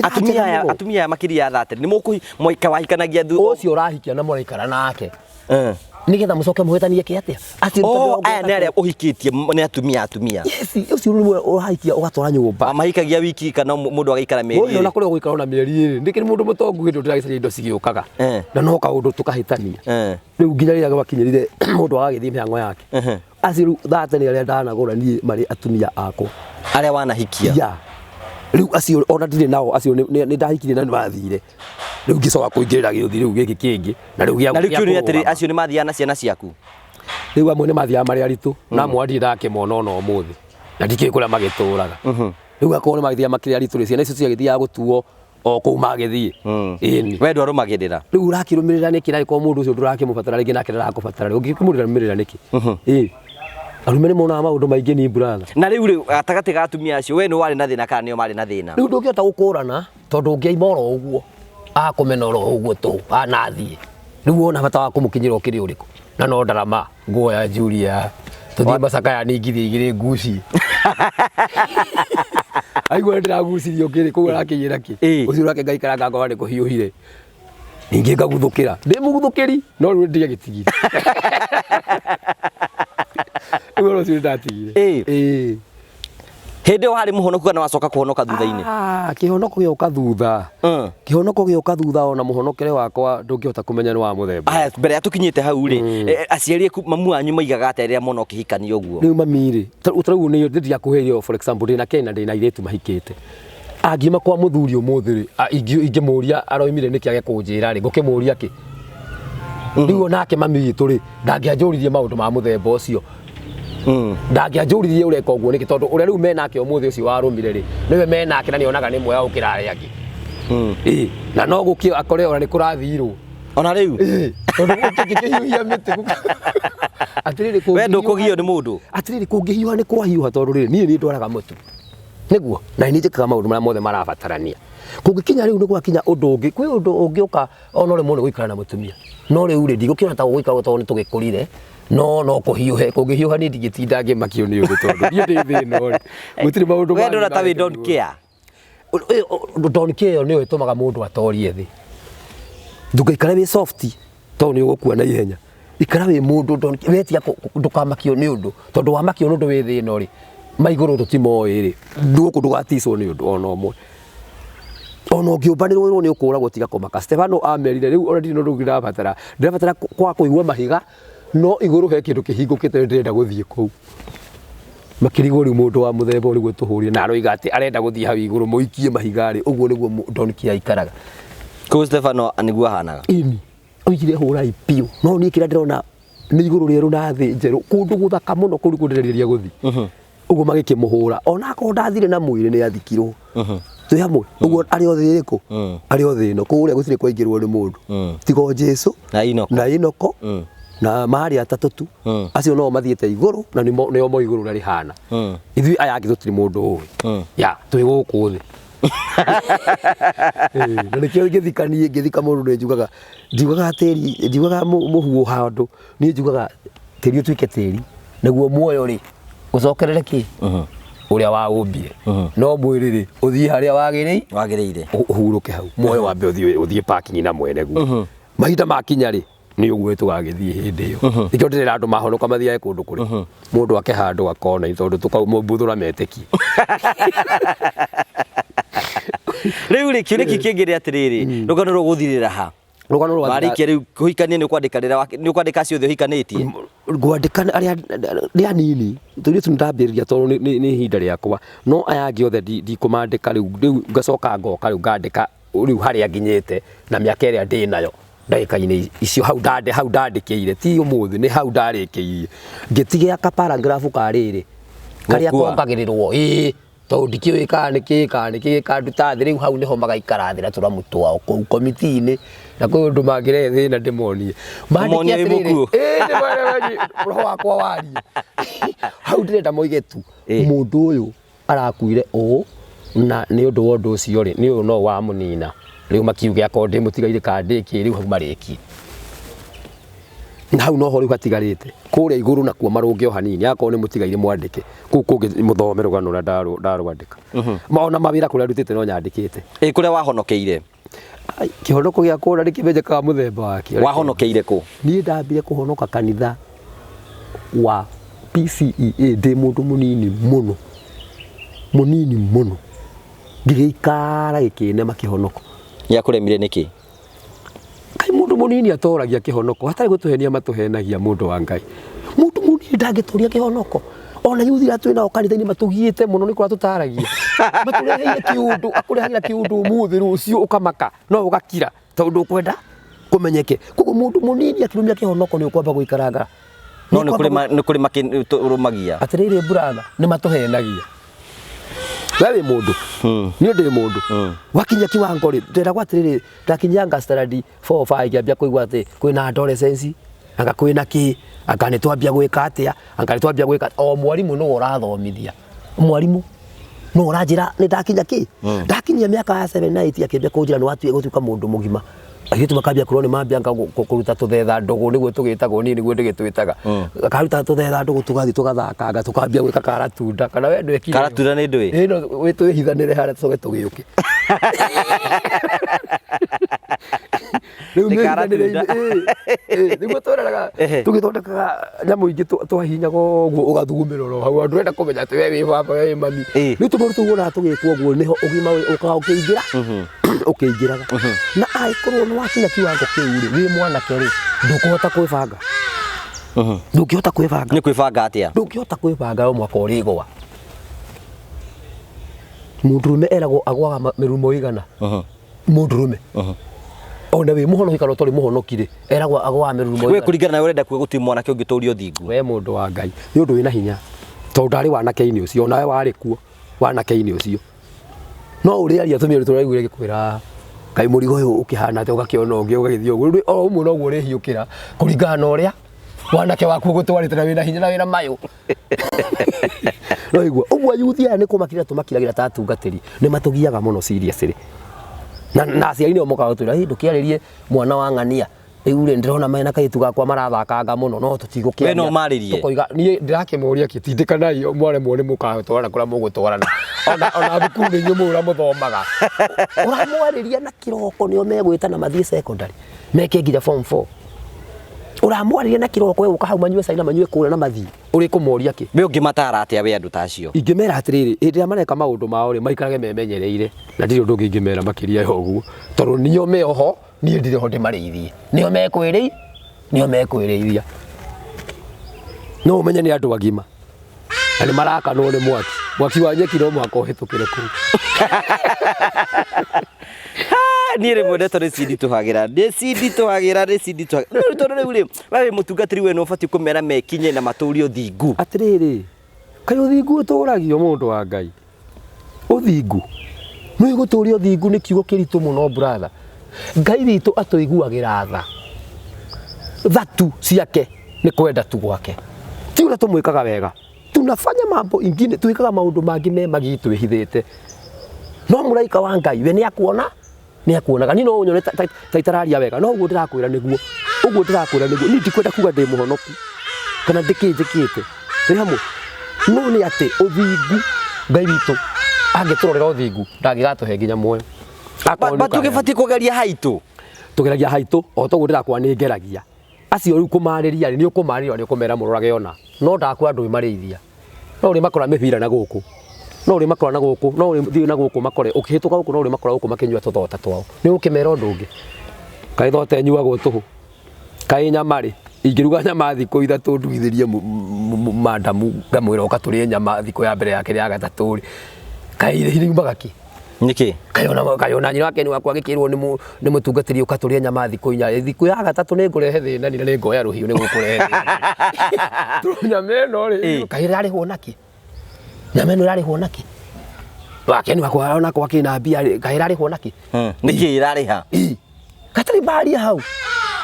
Atumia aya makĩria ya 30 nĩ mũikawahikanagia ũcio ũrahikia na mũraikara nake nigetha mũcoke mũhĩtanie kĩ atĩa aya nĩ arĩa ũhikĩtie nĩ atumia yes ũcio nĩ ũrahikia ũgatwara nyũmba mahikagia wiki kana mũndũ agaikara mĩeri ĩrĩ ona kũrĩa gũikara ona mĩeri ĩrĩ ndĩkĩrĩ mũndũ mũtongu hĩndĩ ndĩragĩcaria indo cigĩũkaga na no kaũndũ tũkahĩtania rĩu nginya rĩrĩa gwakinyĩrire mũndũ agagĩthiĩ mĩhang'o yake acio rĩu 30 nĩ arĩa ndanagũra niĩ marĩ atumia akwa arĩa wanahikia rĩu acio ona ndirĩ nao acio nĩ ndahikirie na nĩ mathire rĩu ngĩcoka kũingĩrĩra gĩũthi rĩu gĩkĩ kĩngĩ na rĩu kiuria atĩrĩ acio nĩ mathiaga na ciana ciaku rĩu amwe nĩ mathiaga marĩ aritũ na amwe ndirĩ ndakĩmona ona ũmũthĩ na ndikĩrĩ kũrĩa magĩtũraga rĩu akorwo nĩ magĩthiaga makĩrĩ aritũ ciana icio ciagĩthiaga gũtuo o kũu magĩthiĩ ĩni we ndwarũmagĩrĩra rĩu ũrakĩrũmĩrĩra nĩkĩ na gĩkorwo mũndũ ũcio ndũrakĩmũbatara rĩngĩ nake ndarakũbatara ũngĩkĩmũrũmĩrĩra nĩkĩ arume nĩ monaga maũndũ maingĩ ni brother na rĩu gatagatĩ ga atumia acio we nĩ warĩ na thĩna kana nĩo marĩ na thĩna rĩu ndũngĩhota gũkũrana tondũ ũngĩaima oro ũguo akũmena oro ũguo tũ anathiĩ rĩu wona bata wa kũmũkinyĩra ũkĩrĩ ũrĩkũ na no ndarama nguoya Julia tũthiĩ macakaya ningithie igĩrĩ nguci aigua ndĩragucirio ũkĩrĩ kũu arakĩnyĩra kĩ ũcio ũrake ngaikaranga ngona nĩ kũhiũhire ningĩ ngaguthũkĩra ndĩ mũguthũkĩri no rĩu ndĩ gĩtigiri Ugoro sio ndatigire. Hĩndĩ ĩyo harĩ mũhonoku kana wacoka kũhonoka thutha-inĩ? Kĩhonoko gĩoka thutha. Kĩhonoko gĩoka thutha ona mũhonokere wakwa ndũngĩhota kũmenya nĩ wa mũthemba. Aya mbere ya tũkinyĩte hau rĩ aciari mamu wanyu maigaga atĩa rĩrĩa mwana ũkĩhikania ũguo? Rĩu mami rĩ ũtarauga nĩ ndĩrĩa kũherio for example ndĩna Kenya ndĩna airĩtu mahikĩte. Angiuma kwa mũthuri ũmũthĩ rĩ ingĩmũria aroimire nĩkĩ age kũnjĩra rĩ ngũkĩmũria kĩ? Rĩu nake mami witũ rĩ ndangĩanjũririe maũndũ ma mũthemba ũcio. Ndangĩanjũririe ũreka ũguo nĩkĩ tondũ ũrĩa rĩu menake ũmũthĩ ũcio warũmire rĩ nĩwe menake na nĩonaga nĩ mwega gũkĩra arĩa angĩ. Na no gũkĩo akore ona nĩ kũrathirwo. Ona rĩu? Tondũ gũkĩhiũhia mĩtĩ. Atĩrĩrĩ kũngĩhiũha. We ndũkũgio nĩ mũndũ? Atĩrĩrĩ kũngĩhiũha nĩ kwahiũha tondũ rĩrĩ niĩ nĩ ndwaraga mũtu. Nĩguo na nĩ njĩkaga maũndũ marĩa mothe marabatarania. Kũngĩkinya rĩu nĩ gwakinya ũndũ ũngĩ kwĩ ũndũ ũngĩũka ona ũrĩ mũndũ gũikara na mũtumia. No rĩu rĩ ndigũkĩona ta gũikara tondũ nĩ tũgĩkũrire. No kũhiũhe kũngĩhiũha nĩ ndigĩtinda ngĩmakio nĩ ũndũ tondũ niĩ ndĩ thĩna ũrĩ gũtirĩ maũndũ we ndona ta we don't care. Don't care nĩyo ĩtũmaga mũndũ atorie thĩ. Ndũgaikare wĩ soft tondũ nĩ ũgũkua na ihenya. Ikara wĩ mũndũ wetia ndũkamakio nĩ ũndũ tondũ wamakio nĩ ũndũ wĩ thĩna ũrĩ maigũrũ tũtimoĩ rĩ ndũkũ ndũgaticwo nĩ ũndũ ona ũmwe. Ona ũngĩũmbanĩrwo nĩ ũkũragwo tiga kũmaka. Stefano amerire rĩu already no ndĩrabatara kwa kũigua mahiga no igũrũ he kĩndũ kĩhingũkĩte ndĩrenda gũthiĩ kũu. Makĩrigwo rĩu mũndũ wa mũthemba ũrĩguo tũhũrie na aroiga atĩ arenda gũthiĩ hau igũrũ mũikie mahiga rĩ ũguo nĩguo Donkia aikaraga. Kũu Stefano nĩguo ahanaga. Ĩni oigire hũra ipiũ no niĩ kĩrĩa ndĩrona nĩ igũrũ rĩerũ na thĩ njerũ kũndũ gũthaka mũno kũu kũndĩrĩria gũthiĩ. Ũguo magĩkĩmũhũra ona akorwo ndathire na mwĩrĩ nĩ athikirwo. Twĩ hamwe ũguo arĩ othe ĩrĩkũ arĩ othe ĩno kũrĩa gũtirĩ kwaingĩrwo nĩ mũndũ tiga Jesũ na Inoko na marĩ atatũ tu acio no mathiĩte igũrũ na nĩo mo igũrũ na rĩhana ithuĩ aya angĩ tũtirĩ mũndũ ũĩ ya twĩ gũkũ thĩ. Na nĩkĩo ngĩthika mũndũ nĩ njugaga tĩri njugaga mũhuo handũ niĩ njugaga tĩri ũtuĩke tĩri naguo muoyo rĩ ũcokerere kĩ ũrĩa waũmbire no mwĩrĩ rĩ ũthiĩ harĩa wagĩrĩire ũhurũke hau muoyo wambe ũthiĩ parking na mwene guo mahinda makinya rĩ nĩ ũguo tũgagĩthiĩ hĩndĩ ĩyo nĩkĩo ndĩrera andũ mahonoka mathiage kũndũ kũrĩ mũndũ ake handũ akona tondũ tũkaumũthũra metĩki. Rĩu rĩ kĩoneki kĩngĩ rĩ atĩrĩrĩ rũgano rwa gũthirĩra ha rugano rwa Mariki riu kuhikania ni kwandika rira ni kwandika ciothe uhikanitie ngwandika aria nini turi tundambiriria tondu ni hinda riakwa no aya giothe ndikumandika riu ngacoka ngoka riu ngandika riu haria nginyite na miaka iria ndi nayo ndagika-ini icio hau ndandikire ti umuthi ni hau ndarikirie ngitigia ka paragraph kariri karia kongagirirwo tondu ndikiuĩ kana nĩ kanduta thĩ rĩu hau nĩho magaikara thĩ na tũramu twao kũu komiti-inĩ na kwĩ ũndũ mangĩrehe thĩna ndĩmonie Ũmonie ibuku roho wakwa warie hau ndĩrenda moige tu mũndũ ũyũ arakuire ũũ na nĩ ũndũ wa ũndũ ũcio rĩ nĩ ũyũ no wa mũnina rĩu makiuge akorwo ndĩmũtigaire kana ndĩkĩ rĩu hau marĩkie na hau noho rĩu hatigarĩte kũrĩa igũrũ nakuo marũnge o hanini akorwo nĩ mũtigaire mwandĩke kũu kũngĩ mũthome rũgano rũrĩa ndarwandĩka maona mawĩra kũrĩa ndutĩte no nyandĩkĩte kũrĩa wahonokeire kĩhonoko gĩa kũra nĩ kĩmenyekaga mũthemba wakĩo wahonokeire kũ niĩ ndambire kũhonoka kanitha wa PCEA ndĩ mũndũ mũnini mũno ngĩgĩikara gĩkĩnema kĩhonoko gĩakũremire nĩkĩ kai mũndũ mũnini atoragia kĩhonoko hatarĩ gũtũhenia matũhenagia mũndũ wa Ngai mũndũ mũnini ndangĩtũria kĩhonoko ona yuthi atwĩ nao kanitha-inĩ matũgiĩte mũno nĩ kũrĩa tũtaragia matũreheire kĩũndũ akũrehagĩra kĩũndũ ũmũthĩ rũciũ ũkamaka no ũgakira tondũ ũkwenda kũmenyeke koguo mũndũ mũnini akĩrumia kĩhonoko nĩ ũkwamba gũikaranga no nĩ kũrĩ makĩrũmagia atĩrĩrĩ brother nĩ matũhenagia we wĩ mũndũ niĩ ndĩ mũndũ wakinya kiwango rĩ nderagwo atĩrĩrĩ ndakinyanga standard 4 5 ngĩambia kũigua atĩ kwĩna adolescence anga kwĩna kĩ anga nĩ twambia gwĩka atĩa anga nĩ twambia gwĩka o mwarimũ no ũrathomithia mwarimũ no ũranjĩra nĩ ndakinya kĩ ndakinyia mĩaka ya 7 na 8 akĩambia kũnjĩra nĩ watuĩka gũtuĩka mũndũ mũgima airĩtu makambia kũrwo nĩ mambia kũruta tũthetha ndũgũ nĩguo tũgĩtagwo niĩ nĩguo ndĩgĩtwĩtaga akaruta tũthetha ndũgũ tũgathiĩ tũgathakanga tũkambia gwĩka karatunda kana we ndwĩkire karatunda nĩ ndũĩ ĩno wĩtwĩhithanĩre harĩa tũcoke tũgĩũke rĩu nĩguo twĩranaga tũgĩthondekaga nyamũ ingĩ twahinyaga ũguo ũgathugumĩra oro hau andũ ũrenda kũmenya atĩ we wĩ baba we wĩ mami rĩu tũmũndũ tuonaga tũgĩkwo ũguo nĩho ũgima ũkaga ũkĩingĩra ũkĩingĩraga na angĩkorwo nĩ wakinya kiwango kĩu rĩ wĩ mwanake rĩ ndũkũhota kwĩbanga ndũngĩhota kwĩbanga nĩ kwĩbanga atĩa ndũngĩhota kwĩbanga o mwaka ũrĩgwa mũndũrũme eragwo agwaga mĩrumo igana mũndũrũme ona wĩ mũhonoki kana ũtarĩ mũhonoki rĩ eragwo agwaga mĩrumo igana we kũringana na ũrenda kuo gũtirĩ mwanake ũngĩtũrio thingu we mũndũ wa Ngai nĩ ũndũ wĩna hinya tondũ ndarĩ wanake-inĩ ũcio nawe warĩ kuo wanake-inĩ ũcio no ũrĩaria tũmĩrĩ tũraigũire gĩkwĩra Ngai mũrigo ũyũ ũkĩhana atĩ ũgakĩona ũngĩ ũgagĩthiĩ ũguo o ũmwe noguo ũrĩhiũkĩra kũringana na ũrĩa wanake waku gũtwarĩte na wĩna hinya na wĩna mayũ no iguo ũguo yuthi aya nĩ kũmakĩrĩra tũmakiragĩra ta atungatĩri nĩ matũgiaga mũno seriously na aciari nĩo mokaga gũtwĩra ndũkĩarĩrie mwana wa ng'ania rĩu rĩ ndĩrona mena kairĩtu gakwa marathakanga mũno no tũtigũkĩaria we no marĩrie tũkoiga niĩ ndĩrakĩmoria kĩtindĩkanai mwaremwo nĩ mũgatwarana kũrĩa mũgũtwarana ona thukuru nĩ inyuĩ mũramũthomaga ũramwarĩria na kĩroko nĩo megwĩtana mathiĩ secondary meke nginya form 4 ũramwarĩria na kĩroko we ũka hau manyue cai na manyue kũrĩa na mathiĩ ũrĩkũmoria kĩ we ũngĩmatara atĩa we andũ ta acio ingĩmera atĩrĩrĩ hĩndĩ ĩrĩa mareka maũndũ mao rĩ maikarage memenyereire na ndirĩ ũndũ ũngĩ ingĩmera makĩria ya ũguo tondũ nĩo meho niĩ ndirĩ ho ndĩmarĩithie nĩo mekwĩrĩithia no ũmenye nĩ andũ agima na nĩ marakanwo nĩ mwaki wa nyeki no mwaka ũhĩtũkĩre kũu niĩ rĩmwe ndeto nĩ cinditũhagĩra tondũ rĩu rĩ we wĩ mũtungatĩri we nĩ ũbatiĩ kũmera mekinye na matũrio thingu atĩrĩrĩ kaĩ ũthingu ũtũragio mũndũ wa Ngai ũthingu nĩ gũtũria ũthingu nĩ kiugo kĩritũ mũno brother Ngai witũ atũiguagĩra tha tu ciake nĩ kwenda tu gwake ti ũrĩa tũmwĩkaga wega tunafanya mambo ingine twĩkaga maũndũ mangĩ me magigi twĩhithĩte no mũraika wa Ngai we nĩ akuonaga ni no nyone ta itararia wega no ũguo ndĩrakwĩra nĩguo niĩ ndikwenda kuga ndĩ mũhonoku kana ndĩkĩnjĩkĩte tũrĩ hamwe no nĩ atĩ ũthingu Ngai witũ angĩtũrorera ũthingu ndangĩgatũhe nginya muoyo tũgĩbatiĩ kũgeria haitũ tũgeragia haitũ o toguo ndĩrakwa nĩ ngeragia acio rĩu kũmarĩria nĩ ũkũmarĩria nĩ ũkũmera mũrorage ona no ndakwa ndũĩ marĩithia no ũrĩ makora mĩbira na gũkũ no ũrĩ makora na gũkũ no ũrĩ thiĩ na gũkũ makore ũkĩhĩtũka gũkũ no ũrĩ makora gũkũ makĩnyua tũthota twao nĩ ũkĩmera ũndũ ũngĩ Kai thote nyuagwo tuhu. Kai nyama ri. Ingiruga nyama thikũ ithatũ nduithirie madamu ngamwĩra oka tũrĩe nyama thikũ ya mbere yake ya gatatũ ri. Kai riumaga ki. Niki? Kayona nyina wake ni wakwa gĩkĩrwo nĩ mũtungatĩri oka tũrĩe nyama thikũ inya. Thikũ ya gatatũ nĩ ngũrehe thĩna nĩ ngoya rũhiũ nĩ gũkũrehe thĩna. Nyama ĩno ri. Kai rarĩhwo naki. Nyama ĩno rarĩhwo naki. Wake ni wakwa ona kwa kina mbia kai rarĩhwo naki. Niki irarĩha? Gatarĩ baria hau.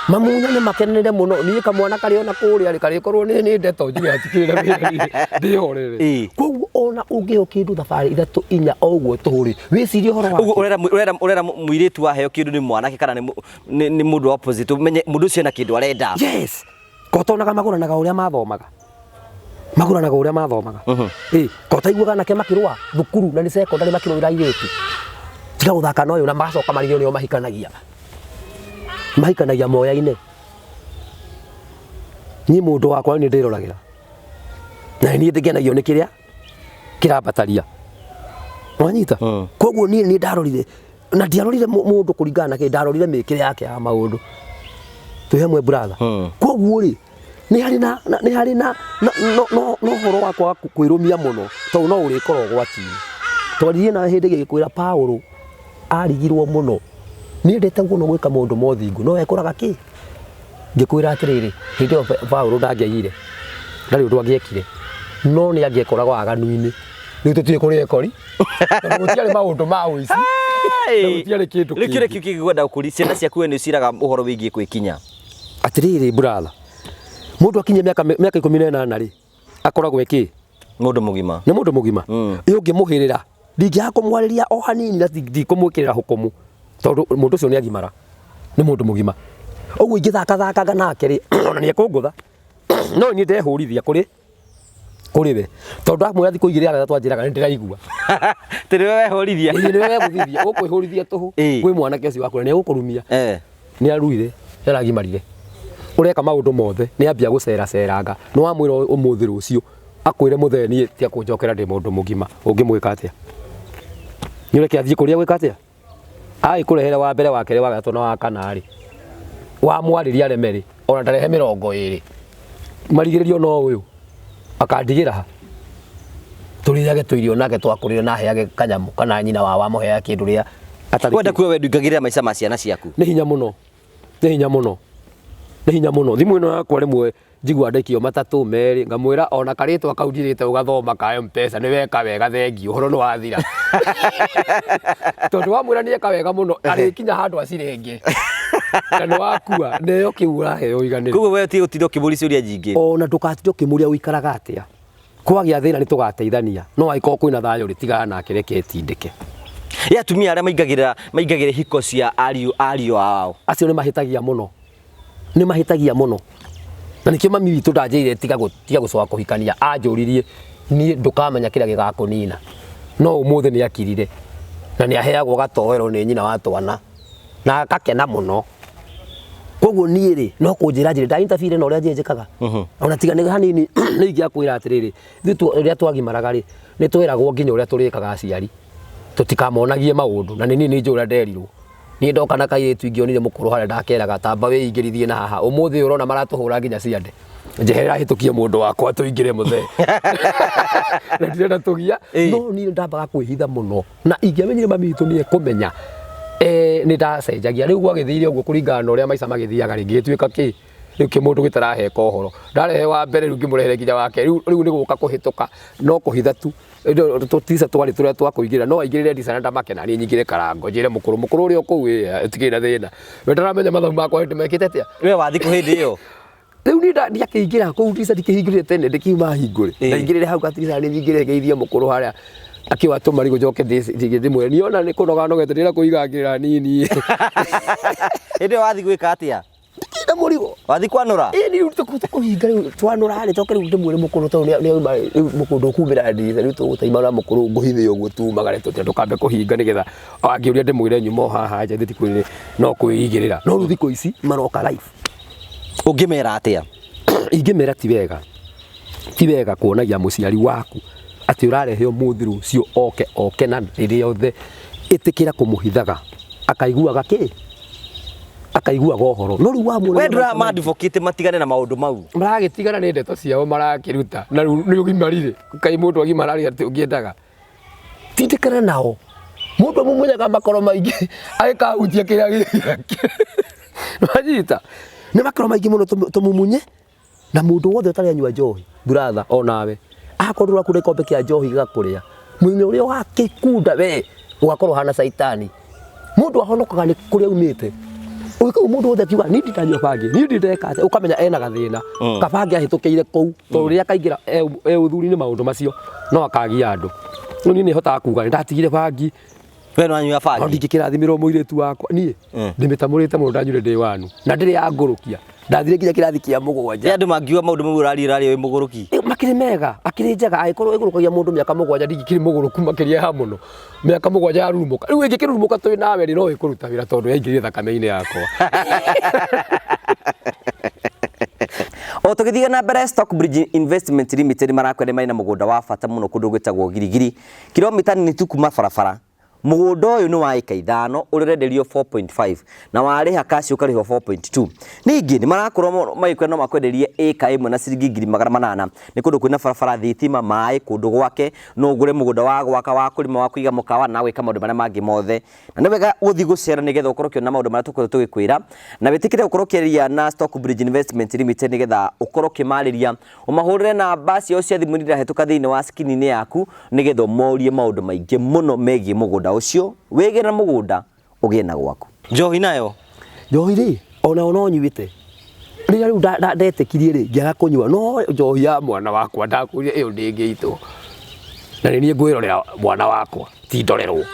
Mamunya nĩ makenere mũno niĩ kamwana karĩ ona kũrĩa rĩ karĩ korwo nĩ ndeto njire atikĩrĩra wĩra ndĩhorere. Koguo ona ũngĩho kĩndũ thabarĩ ithatũ inya o ũguo tũrĩ wĩcirie ũhoro wake. Ũrera mũirĩtu waheo kĩndũ nĩ mwanake kana nĩ mũndũ opposite ũmenye mũndũ ũcio na kĩndũ arenda. Yes. Kotonaga magũranaga ũrĩa mathomaga. Magũranaga ũrĩa mathomaga. Kotaiguaga anake makĩrũa thukuru na nĩ secondary makĩrũĩra airĩtu. Tiga gũthaka na ũyũ na magacoka marigio nĩo mahikanagia. Mahikanagia moya-inĩ. Niĩ mũndũ wakwa nĩ ndĩroragĩra. Na niĩ ndĩgenagio nĩ kĩrĩa kĩrambataria. Wanyita? Koguo niĩ ndarorire na ndiarorire mũndũ kũringana na kĩ ndarorire mĩkĩre yake ya maũndũ. Twĩ hamwe brother. Koguo rĩ nĩ harĩ na ũhoro wakwa kwĩrũmia mũno tondũ no ũrĩkorwo ũgwati-inĩ. Twarĩrie na hĩndĩ ĩgĩkwĩra Paulo arigirwo mũno. Niĩ ndete mũno gwĩka maũndũ mothingu no ekoraga kĩ? Ngĩkwĩra atĩrĩrĩ hĩndĩ ĩyo Paulo ndangĩagire ndarĩ ũndũ angĩekire no nĩ angĩekoragwo waganu-inĩ. Rĩu tũtirĩ kũrĩ ekori tondũ gũtiarĩ maũndũ ma ũici. Gũtiarĩ kĩndũ kĩngĩ. Rĩkĩrĩ kiugo gĩkwenda gũkũria ciana ciaku we nĩ ũciraga ũhoro wĩgiĩ gwĩkinya. Atĩrĩrĩ brother. Mũndũ akinyia mĩaka 18 rĩ akoragwo ekĩ? Mũndũ mũgima. Nĩ mũndũ mũgima. Ĩ ũngĩmũhĩrĩra ndingĩaga kũmwarĩria o hanini na ndikũmwĩkĩrĩra hukumu. Tondũ mũndũ ũcio nĩ agimara. Nĩ mũndũ mũgima. Ũguo ingĩthakaga nake rĩ ona nĩ ekũngũtha. No niĩ ndehũrithia kũrĩ we. Tondũ amwĩra thikũ igĩrĩ arĩa twanjĩraga nĩ ndĩraigua. Tĩrĩ we wehũrithia. Nĩ we wehũrithia ũkwĩhũrithia tũhũ. Kwĩ mwanake ũcio wakũra nĩ egũkũrumia. Nĩ aruire nĩ aragimarire. Ũreka maũndũ mothe nĩ ambia gũceraceranga. Nĩ wamwĩra ũmũthĩ rũciũ akwĩre mũthee niĩ tia kũnjokera ndĩ mũndũ mũgima. Ũngĩmwĩka atĩa? Nĩ ũreke athiĩ kũrĩa gwĩka atĩa? Kũrehere wa mbere wa kerĩ wa gatatũ na wa kana rĩ wamwarĩria areme rĩ ona ndarehe 20 marigĩrĩrio no ũyũ akandigĩra ha tũrĩage tũirio nake twakũrĩre na heage kanyamũ kana nyina wamũheaga kĩndũ rĩa atarĩ. Wenda kuo we ndungagĩrĩra maica ma ciana ciaku. Nĩ hinya mũno. Thimũ ĩno yakwa rĩmwe njigua ndaikio matatũ merĩ ngamwĩra ona karĩtwa kau ndirĩte ũgathoma ka M-Pesa nĩ weka wega thengiũ ũhoro nĩ wathira. Tondũ wamwĩra nĩ eka wega mũno arĩkinya handũ acirenge. Na nĩ wakua nĩyo kĩu ũraheo ũiganĩre. Koguo we ũtinde ũkĩmũria ciũria nyingĩ. Ona ndũgatinde ũkĩmũria ũikaraga atĩa. Kwagĩa thĩna nĩ tũgateithania no angĩkorwo kwĩna thayũ rĩ tigaga nake reke etindĩke. Atumia arĩa maingagĩra hiko cia ariũ ao acio nĩ mahĩtagia mũno. Na nĩkĩo mami witũ ndanjĩrire tiga gũcoka kũhikania anjũririe niĩ ndũkamenya kĩrĩa gĩgakũnina. No ũmũthĩ nĩ akirire na nĩ aheagwo gatoero nĩ nyina wa twana na agakena mũno. Koguo niĩ rĩ no kũnjĩra njĩre nda interfere na ũrĩa njĩkaga. Ona tiga nĩ hanini nĩ ingĩakwĩra atĩrĩrĩ rĩrĩa twagimaraga rĩ nĩ twĩragwo nginya ũrĩa tũrĩkaga aciari tũtikamonagie maũndũ na nĩ niĩ nĩ njũra nderirwo. Niĩ ndoka na kairĩtu ingĩonire mũkũrũ harĩa ndakeraga tamba wĩingĩrithie na haha ũmũthĩ ũrona maratũhũra nginya ciande. Njehera hĩtũkie mũndũ wakwa tũingĩre mũthee. Na ndirenda tũgia no niĩ ndambaga kwĩhitha mũno na ingĩamenyire mami witũ nĩ ekũmenya nĩ ndacenjagia rĩu gwagĩthire ũguo kũringana na ũrĩa maica magĩthiaga rĩngĩ gĩtuĩka kĩ rĩu kĩmũndũ gĩtaraheka ũhoro ndarehe wa mbere rĩu ngĩmũrehere nginya wake rĩu nĩ gũka kũhĩtũka no kũhitha tu tũtica twarĩ tũrĩa twakũingĩra no aingĩrĩre ndica na ndamake na niĩ nyingĩre karango njĩre mũkũrũ ũrĩa kũu ũtigĩrĩ na thĩna we ndaramenya mathabu makwa ndĩmekĩte atĩa we wathi kũ hĩndĩ ĩyo rĩu niĩ ndiakĩingĩra kũu ndica ndikĩhingũrĩte tene ndĩkiuma hingũre ndaingĩrĩre hau gatica nĩ nyingĩre ngeithie mũkũrũ harĩa akiwa marigũ njoke ndĩmwĩre niona nĩ kũnoga nogete ndĩra kũigangĩrĩra nini hĩndĩ ĩyo wathi gwĩka atĩa na mũrigo wathi kwanũra ni tũkũhinga rĩu twanũra rĩ toke rĩu ndĩmwĩre mũkũrũ tondũ nĩ mũkũndũ kumĩra ndica rĩu tũgũtaima na mũkũrũ ngũhithe ũguo tumagare tũkambe kũhinga nĩgetha angĩũria ndĩmwĩre nyuma haha nja thikũ-inĩ no kwĩigĩrĩra no rĩu thikũ ici maroka live. Ũngĩmera atĩa? Ingĩmera ti wega kuonagia mũciari waku atĩ ũrarehe ũmũthĩ rũciũ oke na rĩrĩa othe ĩtĩkĩra kũmũhithaga akaiguaga kĩ akaigua gohoro no riu wa muona we ndura ma advocate matigane na maundu mau maragitigana ni ndeto ciao marakiruta na riu ni ugimarire kai mundu agimarari ati ungiendaga tindikana nao mundu mumunyaga makoro maingi agikahutia kiria gĩake wajita ni makoro maingi muno tumumunye na mundu wothe utari anyua njohi brother onawe akorwo kure kombe kia njohi gakuria mwinyo uria wakikunda we ugakorwo hana saitani mundu ahonokaga ni kuria umite uko mundu wothe kiuga ni nditanyua bangi ni nditeka ukamenya ena gathina kabangi ahitukiire kou to ria kaingira uthuri ni maundu macio no akagia andu ni ni hotaga kuga ndatigire bangi we no anyua bangi ndingikirathimiro muiretu wakwa nie ndimitamurite mundu anyure ndi wanu na ndiri ya ngurukia ndathire kinya kirathi kia mugwanja andu mangiwa maundu mau rari wi muguruki makiri mega akiri njaga aikorwo igurukagia mundu miaka mugwanja ndingikiri muguruku makiria ha muno miaka mugwanja ya rurumuka riu ingikirurumuka twi nawe ri no ikuruta wira tondu yaingirire thakame-ini yakwa o tugithiga na mbere Stockbridge Investment Limited marakwende mari na mugunda wa bata muno kundu gwitagwo Girigiri kilomita ni tu kuma barabara mugunda uyu ni wa eka 5 urenderio 4.5 na wariha kaci ukariho 4.2 ningi ni marakorwo magikwenda makwenderie eka 1 na ciringi 800 ni kundu kwina barabara thitima mai kundu gwake no ugure mugunda wa gwaka wa kurima wa kuiga mukawa na gwika maundu maria mangi mothe na ni wega guthi gucera nigetha ukorwo kiona maundu maria tukorwo tugikwira na witikire ukorwo kiria na Stockbridge Investment Limited nigetha ukorwo kimariria umahurire na basi o cia thimu nira hetuka thiini wa skini-ini yaku nigetha umorie maundu maingi muno megie mugunda ucio wege na mugunda ugie na gwaku njohi nayo njohi ri ona no nyuite ria riu ndetikirie ri ngiaga kunyua no njohi ya mwana wakwa ndakuria iyo ndingiitwo na ni ngwirorera mwana wakwa ti ndorerwo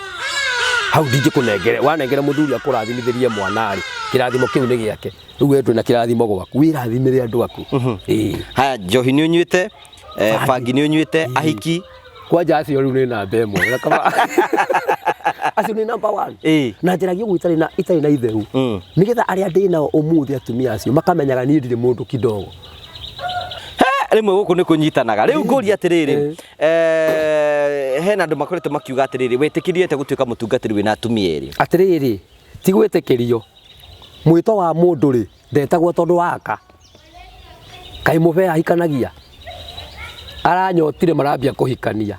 hau ndingikunengere wanengere muthuri akurathimithĩrie mwana ri kirathimo kiu ni giake riu wetwe na kirathimo gwaku wirathimire andu aku haya njohi ni unyuite bangi ni unyuite ahiki kwanja acio riu ni namba ĩmwe kama acio ni number 1 na njira giu itari na itheru nigetha aria ndina umuthi atumia acio makamenyaga ni ndire mundu kidogo rimwe guku ni kunyitanaga riu nguri atiriri hena andu makoretwo makiuga atiriri wetikiriete gutuika mutungatiri wina atumia eri atiriri ti gwitikirio mwito wa mundu ri ndetagwo tondu waka kai muve ahikanagia aranyotire marambia kuhikania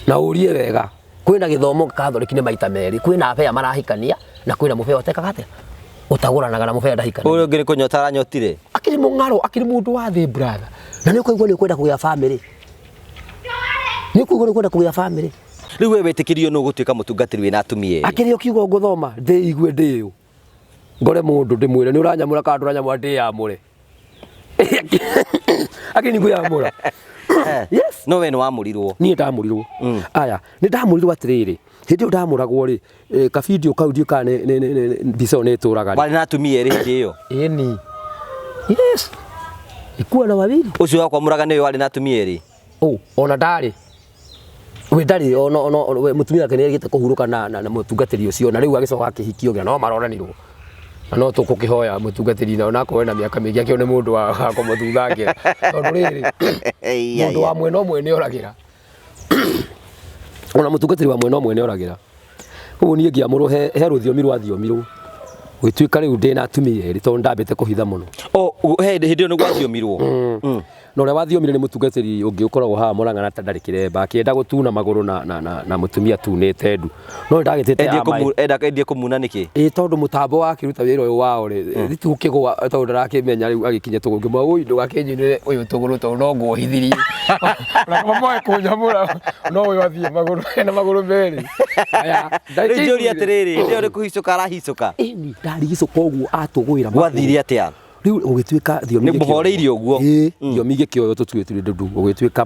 na urie wega kwina githomo kathoriki ni maita meri kwina afea marahikania na kwina muve otekaga atia utaguranaga na muve ndahikania uyu ngiri kunyota aranyotire akiri mungaro akiri mundu wa thi brother na ni kuigwa ni kwenda kugia family ni kuigwa ni kwenda kugia family riu we wetikirio no gutuika mutungatiri wina atumia eri akiri ukiugo nguthoma ndi igwe ndiu ngore mundu ndimwire ni uranyamura ka nduranyamura ndi yamure akini nguyamura yes no we no amurirwo ni ndamurirwo aya ni ndamurirwo atiriri hindi ndamuragwo ri ka video kau ndio ka ne mbica ne turaga bali na atumia eri hindi iyo eni yes ikuwa na wawili ucio wakwa muraga ni wali na atumia eri ona ndari we ndari ono mutumia yake ni agite kuhuruka na mutungatiri ucio na riu agicoka akihikio gya no maroranirwo na no tukukihoya mutungatiri na onako wena miaka mingi akio ni mundu wa kumuthuthangä tondu riri mundu wa mwena omwe ni oragira ona mutungatiri wa mwena omwe ni oragira uguo nie ngiamurwo he ruthiomi rwa thiomi ru gwituika riu ndina atumia eri tondu ndambite kuhitha muno hindi iyo ni gwathiomirwo no ria wathiomire ni mutungatiri ungi ukoragwo ha Murang'a na tandari kiremba akienda gutuna maguru na mutumia tunite ndu no ndagitite endie kumuna niki tondu mutambo wa kiruta wira uyu wao ri thitu kigwa tondu ndarakimenya riu agikinya tugungi ma uyu ndugakinyinire uyu tuguru tondu no nguhithirie na kama moe kunyamura no uyu athie maguru na maguru meri aya ndaijuria atiriri ndio ri kuhicuka arahicuka ni ndarigicuka uguo atugwira gwathire atia riu ugituika thiomi muhoreirie uguo thiomi gikioyo tutwitire ndu ugituika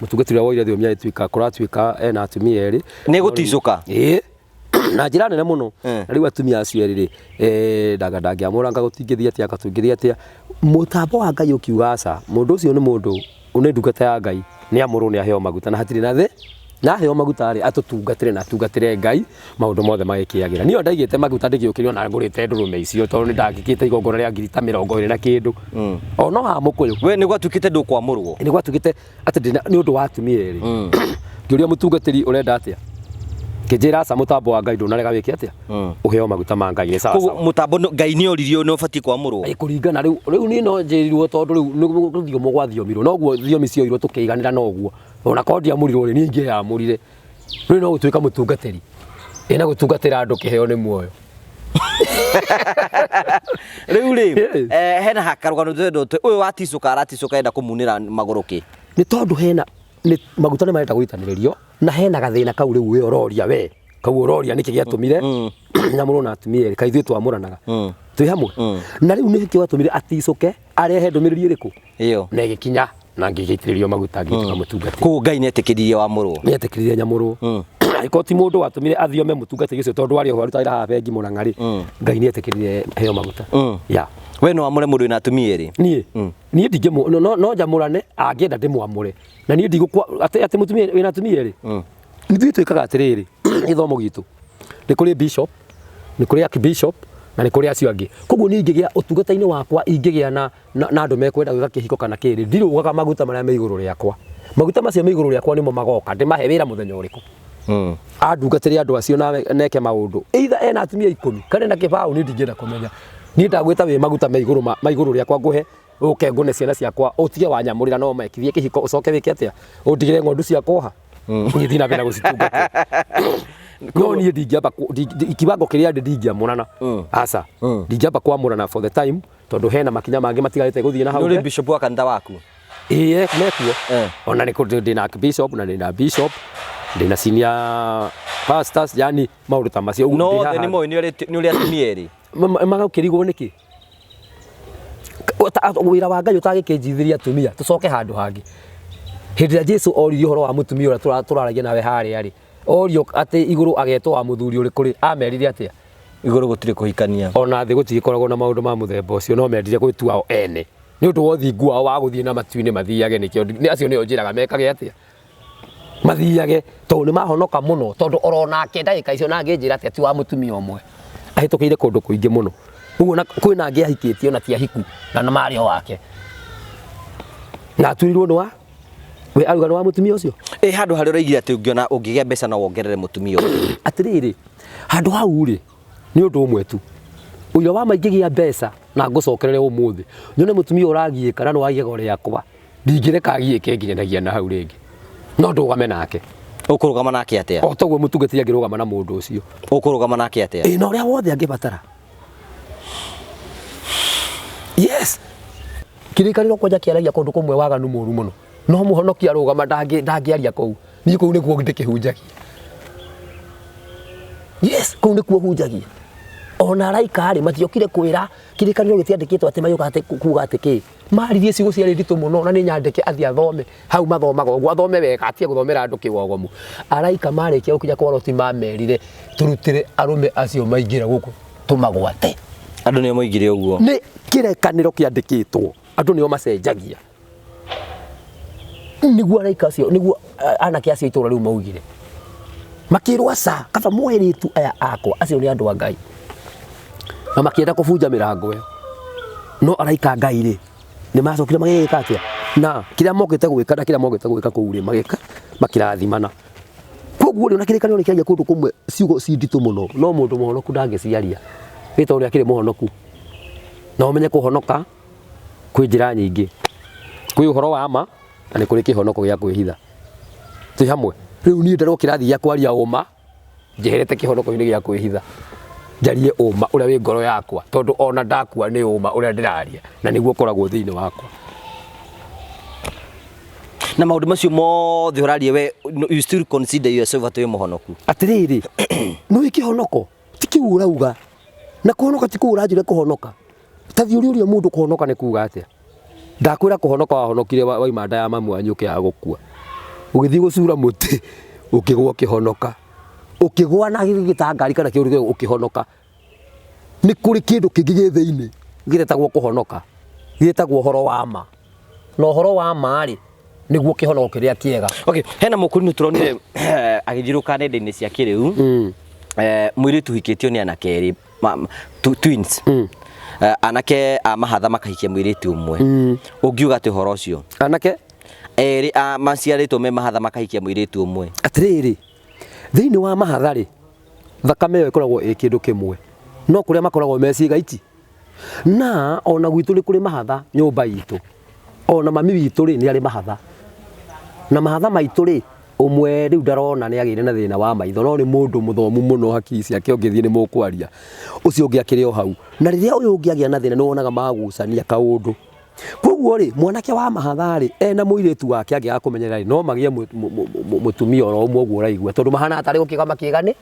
mutungatiri wa ira thiomi agituika kuratuika ena atumia eri ni guticuka na njira nene muno na riu atumia acio eri ndagiamuranga gutingithia atia akatungithia atia mutambo wa Ngai ukiuga aca mundu ucio ni mundu une ndungata ya Ngai ni amuru ni aheo maguta na hatiri na thi na heo maguta ri atutungatire na tungatire Ngai maundu mothe magikiagira niyo ndaigite maguta ndigiukirio na ngurite ndurume icio tondu ndagikite igongora ria ngiri ta 20 na kindu no ha mukuyu we ni gwatukite ndu kwamurwo ni gwatukite ati ni undu wa atumia ri ngiuria mutungatiri urenda atia Kijira sa mutambo wa Ngai ndunarega wiki atia uheo maguta ma Ngai ni sawa sawa. Ko mutambo Ngai ni oririo no bati kwamurwo. Ai kuringana riu ni no njirirwo tondu riu thiomo gwathiomirwo noguo thiomi cioirwo tukiiganira noguo ona kondia murirwo ni ningi ya murire riu no gutuika mutungatiri ina gutungatira andu kiheo ni muoyo. Riu hena hakarugano twendo uyu waticuka araticuka enda kumunira maguru ki ni tondu hena ni maguta ni marenda guitaniririo na hena gathina kau riu we ororia we kau ororia niki giatumire nyamuru na atumia kai thwe twamuranaga twi hamwe na riu ni hiki watumire aticuke arehe ndumiriri iriku iyo na igikinya na ngigitiririo maguta ngituka mutungati ko Ngai netikiririe wamurwo netikiririe nyamuru ikoti mundu watumire athiome mutungati ucio tondu wari ho arutaira ha bengi murangari Ngai netikiririe heo maguta ya we no amure mundu ina atumia ri nie ndinge no njamurane angienda ndimwamure na nie ndigukwa ati mutumia wina atumia ri nithui twikaga atiriri ithomo gitu ni kuri bishop ni kuri archbishop na ni kuri acio angi koguo ni ingigia utungata-ini wakwa ingigia na andu mekwenda gwika kihiko kana kiri ndirugaga maguta maria me iguru riakwa maguta macio me iguru riakwa nimo magoka ndimahe wira muthenya uriku andungatire andu acio na neke maundu either ena atumia 10 kana na kibao ni ndingienda kumenya ni ndagwita we maguta me iguru riakwa nguhe uke ngune ciana ciakwa utige wanyamurira no mekithie kihiko ucoke wike atia undigire ngondu ciakwa ngithina mbere gucitungata no ni ndingiamba ikibango kiria ndingiamurana aca ndingiamba kwamurana for the time tondu hena makinya mangi matigarite guthie na hau ni bishop wa kanitha waku mekuo ona ni ndina archbishop na ndina bishop ndina senior pastors yani maundu ta macio no ni mo ni uri atumia ri magaukirigwo niki wira wa Ngai utagikinjithiria atumia tucoke handu hangi hindi ya Jesu oririo horo wa mutumia ura turaragia nawe haria ri orio ati iguru agetwo wa muthuri uri kuri amerire atia iguru gutire kuhikania ona thi gutikoragwo na maundu ma muthemba ucio no mendire gwitua o ene ni undu wothi ngua wa guthie na matuini mathiage nikio ni acio nio njiraga mekage atia mathiage tondu ni mahonoka muno tondu orona ke ndagika icio na nginjira atia ti wa mutumia omwe ahitukire kundu kuingi muno uguo na kwina angi ahikitio na ti ahiku na mario wake na turirwo ni wa we arugano wa mutumia ucio handu hari uraigire ati ungiona ungigia mbeca na wongerere mutumia atiriri handu hau ri ni undu umwe tu uyo wa maingigia mbeca na ngucokerere umuthi nyone mutumia uragie kana no wagie gore yakwa ndingireka agie ke nginyagia na hau ringi no ndugame nake ukurugama nake atia o toguo mutungati angirugama na mundu ucio ukurugama nake atia no ria wothe angibatara yes kirikaniro kwanja kiaragia kundu kumwe waganu muru muno no muhonokia rugama ndangiaria kou ni kou nikuo ndikihunjagia yes kou nikuo hunjagia ona raika ri matiokire kwira kirikaniro gitiandikitwo ati mayuka ati kuga ati ki maririe cigo ciari nditu muno na ni nyandike athi athome hau mathomaga uguo athome wega atie guthomera andu kiwogomu araika marikia ukinya kwaro ti mamerire turutire arume acio maingira guku tumagwate andu ni moigire uguo ni kirekaniro kiandikitwo andu nio macenjagia niguo araika acio niguo anake acio itura riu maugire makirwa sa kaba mweritu aya akwa acio ni andu a Ngai na makienda kubunja mirango yo no araika Ngai ri ni macokire magika atia na kiria mokite gwika na kiria mokite gwika kuuri magika makirathimana koguo ri nakirikanio nikiagia kundu kumwe ciugo cinditu muno no mundu muhonoku ndangiciaria wita uria kiri muhonoku na umenye kuhonoka kwi njira nyingi kwi uhoro wa ma na ni kuri kihonoko gia kwihitha ti hamwe riu ni ndero kirathi gia kwaria uma njeherete kihonoko-ini gia kwihitha njarie uma uria wi ngoro yakwa tondu ona ndakua ni uma uria ndiraria na niguo koragwo thiini wakwa na maundu macio mothe urarie we you still consider yourself ati muhonoku atiriri no ikihonoko tikiu urauga na kuhonoka tiku urajire kuhonoka tathi uri mundu kuhonoka ni kuga atia ndakwira kuhonoka wahonokire waima nda ya mamu anyu kia gukua ugithi gucura muti ukigwa kihonoka ukigwa na gitangari kana kiuru ukihonoka ni kuri kindu kingi thiini giretagwo kuhonoka giretagwo horo wa ma no horo wa ma ri niguo kihonoka kiria kiega okay hena mukuru turonire agijiruka nenda-ini cia kiriu mwiritu hikitio ni anakeri twins anake mahatha makahikia mwiritu umwe ungiuga ati horo ucio anake eri maciaritwo me mahatha makahikia mwiritu umwe atiriri thiini wa mahatha ri thakame yo ikoragwo kindu kimwe no kuria makoragwo meciga iti na ona gwitu ri kuri mahatha nyumba itu ona mami witu ri ni ari mahatha na mahatha maitu ri umwe riu ndarona ni agire na thina wa maitho no ni mundu muthomu muno hakiri ciake ungithie ni mukwaria ucio ungi akiri o hau na riria uyu ungi agia na thina ni wonaga magucania kaundu koguo ri mwanake wa mahatha ri ena muiritu wake agia kumenyera no magie mutumia oro umwe guo raigua tondu mahana atari gukigama kigani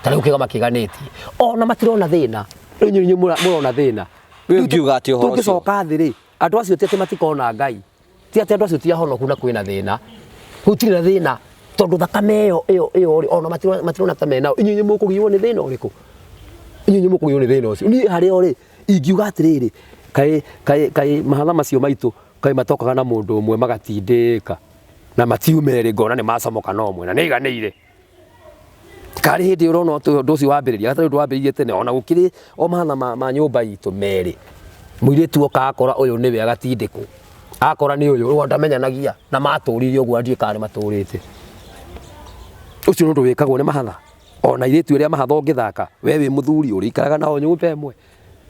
tari gukigama kiganiti ona matirona thina riu nyu murona thina ngiuga ati uhoro tugicoka thi ri andu acio tete matikona ngai ti ati andu acio ti ahonoku na kwina thina gutiri na thina tondu thakame iyo ona matirona ta mena inyu mukugiwo ni thina uriku inyu mukugiwo ni thina ucio ni hari ori ingiuga atiriri kai mahatha macio maitu kai matokaga na mundu umwe magatindika na matiumere ngona ni macomoka no mwe na ni iganire kari hindi urona undu ucio wambiriria gatari undu wambiririe tene ona gukiri o mahatha ma nyumba itu meri muiritu oka akora uyu niwe agatindiku akora ni uyu uyu ndamenyanagia na maturirie uguo andie kare maturite ucio ndu wikagwo ni mahatha ona iritu iria mahatha ungithaka we wi muthuri uri ikaraga nao nyumba imwe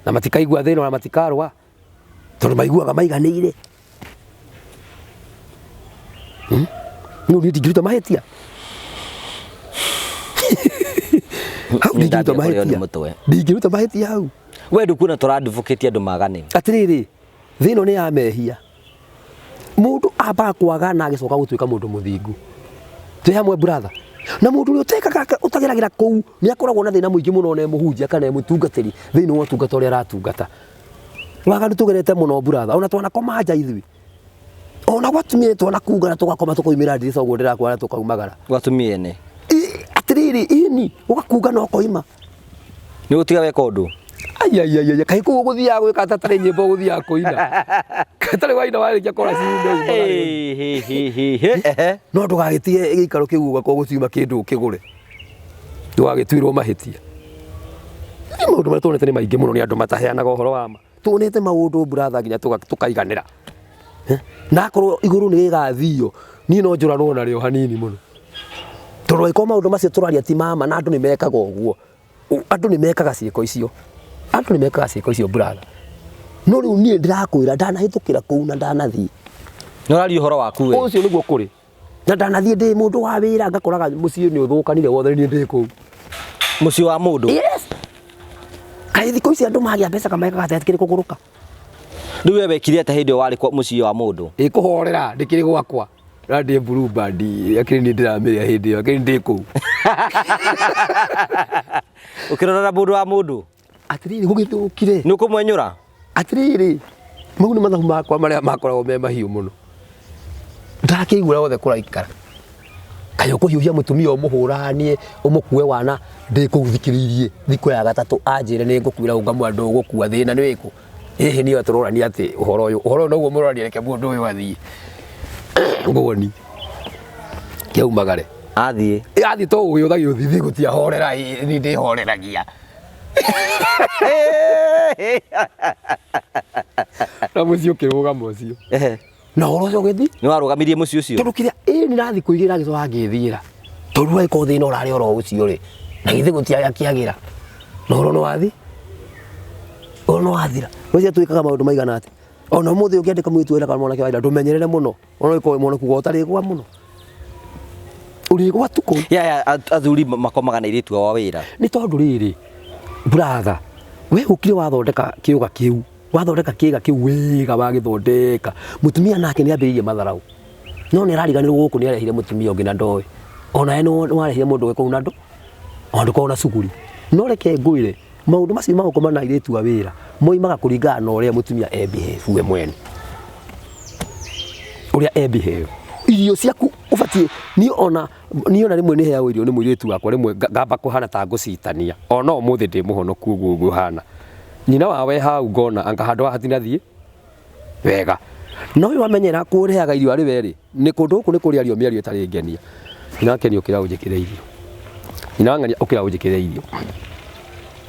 na matikaigua thina na matikarwa tondu maiguaga maiganire no ni ndingiruta mahetia ndingiruta mahetia hau we ndukuna turadvocate andu magane atiriri thino ni ya mehia mundu aba kwaga na agicoka gutuika mundu muthingu ti hamwe brother na mundu uri utekaga utageragira kou ni akoragwo na thina muingi muno ne muhunjia kana mutungatiri thini wa tungata uri aratungata waga nitugerete muno brother ona twana koma haja ithui ona gwatumie twana kuga na tugakoma tukoimira ndirica uguo ndirakwa na tukaumagara gwatumie ne atiriri ini ugakuga no koima ni gutiga weka undu ai kai ku guthia gwika tatari nyimbo guthia kuina katari waina warikia kora ciinde no ndugagitie gikaro kiu ugako guciuma kindu kigure ndugagitwirwo mahitia ni maundu maria tuonete ni maingi muno ni andu mataheanaga uhoro wa ma tuonete maundu brother nginya tukaiganira na korwo iguru ni gigathio ni no njurano na rio hanini muno tondu iko maundu macio turaria ti mama na andu ni mekaga uguo andu ni mekaga ciiko icio andu ni mekaga ciiko icio brother no riu nie ndirakwira ndanahitukira kou na ndanathii no rari uhoro waku we ucio niguo kuri na ndanathii ndi mundu wa wira ngakoraga mucii ni uthukanire wothe ni ndi kou mucii wa mundu yes kai thiko ici andu magia mbeca kamekaga tetikiri kuguruka riu we wekire ata hindi wari kwa mucii wa mundu ikuhorera ndikiri gwakwa radi blue band akiri ni ndirameria hindi yo akiri ndi kou ukirora mundu wa mundu atiriri gugithukire ni ukumwenyura atiriri mau ni mathabu makwa maria makoragwo me mahiu muno ndakigura wothe kuraikara kai ukuhiuhia mutumia umuhuranie umukue wana ndikuthikiririe thiko ya gatatu anjire ni ngukwira ungamwa ndu gukua thina ni wiku hihi ni aturorani ati uhoro no guo murorani reke mundu uyu athii ngoni kiaumagare athii to uyu thagi uthithi gutia horera ni ndi horeragia na mucio kiruga mucio na horo cio githi ni warugamirie mucio ucio tondu kiria ni nathi kuigira gicoka ngithiira tondu ai ko thina urari oro ucio ri na githi gutia akiagira na horo no wathi ono wathira mucio tuikaga maundu maigana ati ona muthi ukiandika mwitwira kana mwanake waira ndumenyerere muno ona iko mwana kuga utari gwa muno uri gwa tuko ya athuri makomaga na iritu wa wira ni tondu riri brother we ukire wathondeka kiuga kiu wathondeka kiga kiu wega wagithondeka mutumia nake ni ambiririe matharau no ni rariganirwo guku ni arehire mutumia ungi na ndoe ona eno warehire mundu weko na ndo ondu ko na suguri no reke nguire maundu macio magukoma na iritu wa wira moimaga kuringana na uria mutumia behave we mwene uria behave irio ciaku ubatie ni ona rimwe ni heawo irio ni muiritu wakwa rimwe ngamba kuhana ta ngucitania ona umuthi ndi muhonoku uguo hana nyina wawe hau ngona anga handu hatina thie wega no uyu amenyera kurehaga irio ari weri ni kundu ku ni kuria rio miario itari ngenia inakeni ukira unjikire irio inangania ukira unjikire irio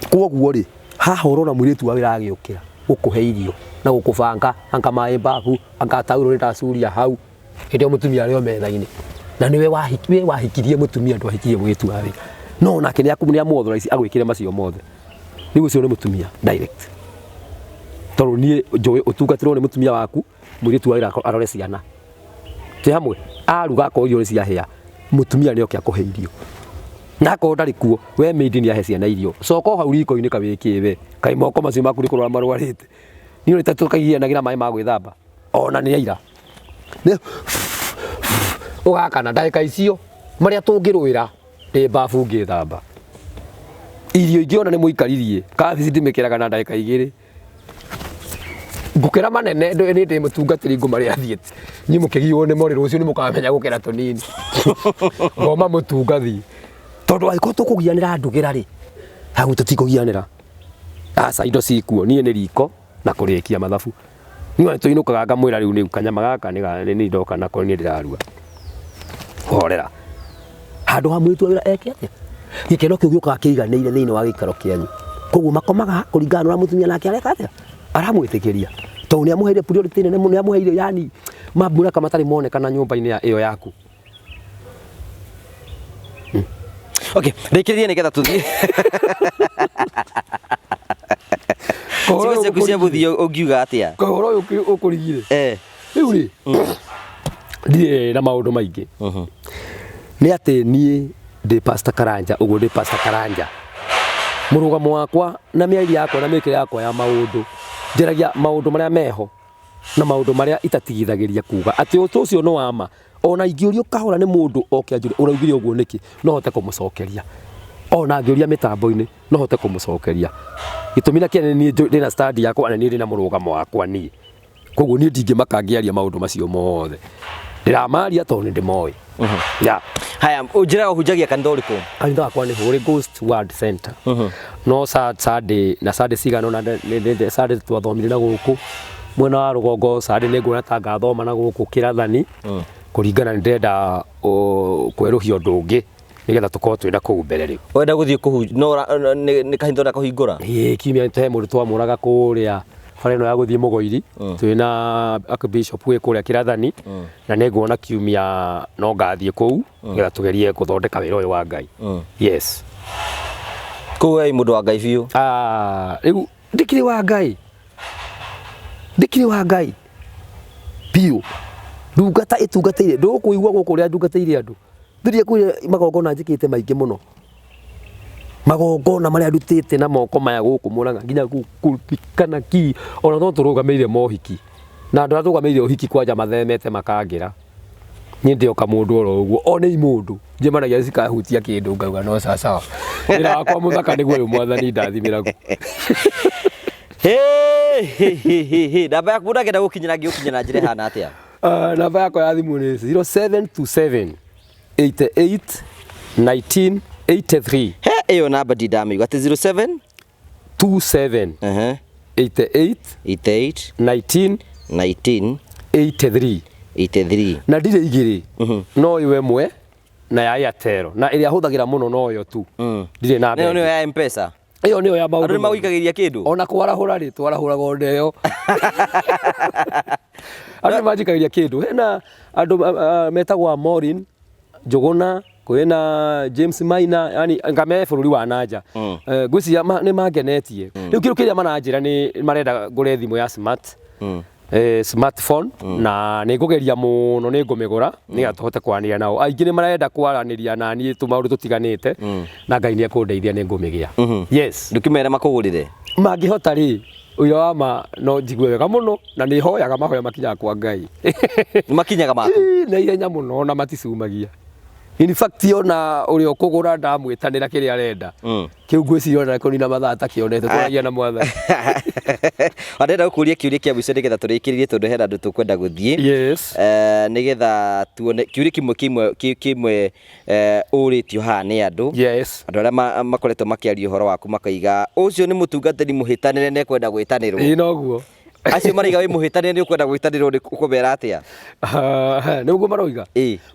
koguo ri haha urona muiritu wa wira agiukira gukuhe irio na gukubanga anga mai babu anga tauro ri tasuria hau ndio mutumia ario methaini na niwe wahikirie mutumia ndo ahikirie mwitu wawe no nake ni akumuni amotho ici agwikire macio mothe ni ucio ni mutumia direct toro nie njowe utungatirwo ni mutumia waku mwitu wawe arore ciana ti hamwe aruga ko irio cia hia mutumia ni okia kuhe irio nako ndari kuo we maidi ni ahe ciana irio soko hau riko ini kawikiwe kai moko macio maku ni kurwa marwarite ni uri tatukagia nagira mai ma gwithamba ona ni aira ne ugakana ndagika icio maria tungirwira ndi bafu ngithamba irio ingiona ni muikaririe kabici ndimikiraga na ndagika igiri ngukira manene ndo ni ndi mutungatiri ngumaria thiete nyi mukigio ni mori rucio ni mukamenya gukira tunini ngoma mutungathi tondu aiko tukugianira ndugira ri hagu tutikugianira asa indo cikuo nie ni riko na kurikia mathabu niwe tuinukaga ngamwira riu ni kanyama gaka ni ndoka nako ni ndirarua horera handu hamwe tu wira eke atia gikeno kiu gioka kiiganire thiini wa gikaro kianyu koguo makomaga kuringana na mutumia nake areka atia aramwitikiria to ni amuheire priority nene muno amuheire yani mabura kama tari monekana nyumba-ini iyo yaku okay rekerie nigetha tuthie Siwezi kusia buthi ugiuga atia kohoro ukurigire riu ri ndire na maundu maingi ni ati nie ndi Pastor Karanja uguo ndi Pastor Karanja murugamo wakwa na miari yakwa na mikire yakwa ya maundu njeragia maundu maria meho na maundu maria itatigithagiria kuga ati ucio no wama ona ingiurio kahora ni mundu okianjure uraugire uguo niki no hote kumucokeria ona ngiuria mitambo-ini no hote kumucokeria gitumina kiene ni ndina study yakwa na ni ndina murugamo wakwa ni koguo ni ndingimaka ngiaria maundu macio mothe ndiramaria to ni ndimoi ya haya ujira uhujagia kandoriko kanitha wakwa ni Holy Ghost Word Center no Saturday na Saturday cigano na ni Saturday twathomire na guku mwena wa rugongo Saturday ni ngona ta ngathoma na guku kirathani kuringana ndenda kweruhio ndungi nigetha tukorwo twina kuu mbere riu wenda guthie kuhu no ni kahinda na kuhingura kimia te mundu twamuraga kuria fareno ya guthie mugoiri twina Archbishop we kuria kirathani na ne ngona kiumia no ngathie kuu nigetha tugerie kuthondeka wira uyu wa Ngai yes ko ai mundu wa Ngai biu riu ndikiri wa Ngai biu ndungata itungateire ndukuigua guku ria ndungateire andu thiria kuya magongona njikite maingi muno magongona maria ndutite na moko maya guku muranga nginya kana ki ona no turugameire mohiki na andu atugameire uhiki kwanja mathemete makangira ni ndio kamundu oro uguo ona i mundu njemanagia cikahutia kindu ngauga no sawa ira wakwa muthaka niguo uyu mwathani ndathimiragu namba yaku mundu agenda gukinyira ngiukinyira njira hana atia namba yakwa ya thimu ni 0727 88 19 83 iyo namba ndidamigwa ati 07 27 88 19 83 na ndire igiri no iwe mwe na ya Airtel na iria huthagira muno no yo tu ndire na no ya M-Pesa iyo niyo ya maundu andu mawikagiria kindu ona kwarahura ri twarahura gondeyo andu majikagiria kindu hena andu metagwa Maureen Njuguna kwina James Maina yani ngame bururi wa nanja ngwiciria ni mangenetie riu kiru kiria mananjira ni marenda ngure thimu ya smartphone na ni ngugeria muno ni ngumigura ni atohote kwarania nao aingi ni marenda kwaraniria na ni tumaundu tutiganite na Ngai ni akundeithia ni ngumigia yes ndukimera makugurire mangihota ri uyo wama no njigwe wega muno na ni hoyaga mahoya makinya kwa Ngai makinyaga maku na ihenya muno na maticumagia in fact yona uri okugura ndamwitanira kiri arenda kiu ngwiciria na kunina mathaa takionete twaragia na mwathani arenda gukuria kiuria kia mwico nigetha turikiririe tondu hena andu tukwenda guthie yes nigetha tuone kiuria kimwe uritio ha ni andu yes andu aria makoretwo makiaria uhoro waku makaiga ucio ni mutungatiri muhitanire ne kwenda gwitanirwo noguo acio mariga wi muhitanire ni ukwenda gwitanirwo ni ukubera atia niguo maroiga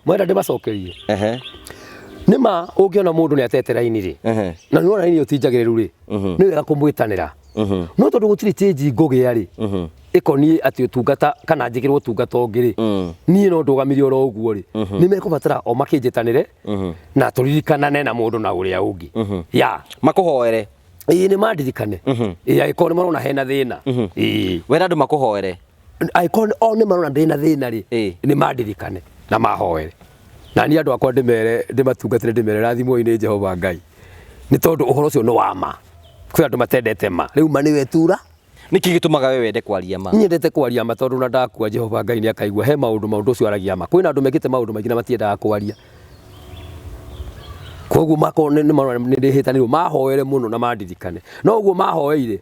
mwenda ndimacokerie nima ungiona mundu ni atete raini ri na niona raini utinjagiriru ri ni wega kumwitanira no tondu gutiri change ngugia ri ikoni ati utungata kana njikirwo utungata ungiri nie no ndugamirio ro uguo ri ni mekubatara o makinjitanire na turirikanane na mundu na uria ungi ya makuhoere ni mandirikane ikoni marona hena thina wera andu makuhoere ikoni o ni marona ndina thina ri ni mandirikane na mahoere na ni andu akwa ndimatungatire ndimere rathimo-ini Jehova Ngai ni tondu uhoro ucio no wama kwi andu matendete ma riu ma niwe tura niki gitumaga we wende kwaria ma nyendete kwaria ma tondu na ndakua Jehova Ngai ni akaigua he maundu ucio aragia ma kwina andu mekite maundu maingi na matiendaga kwaria koguo mako ni ndihitanirwo mahoere muno na mandirikane no uguo mahoeire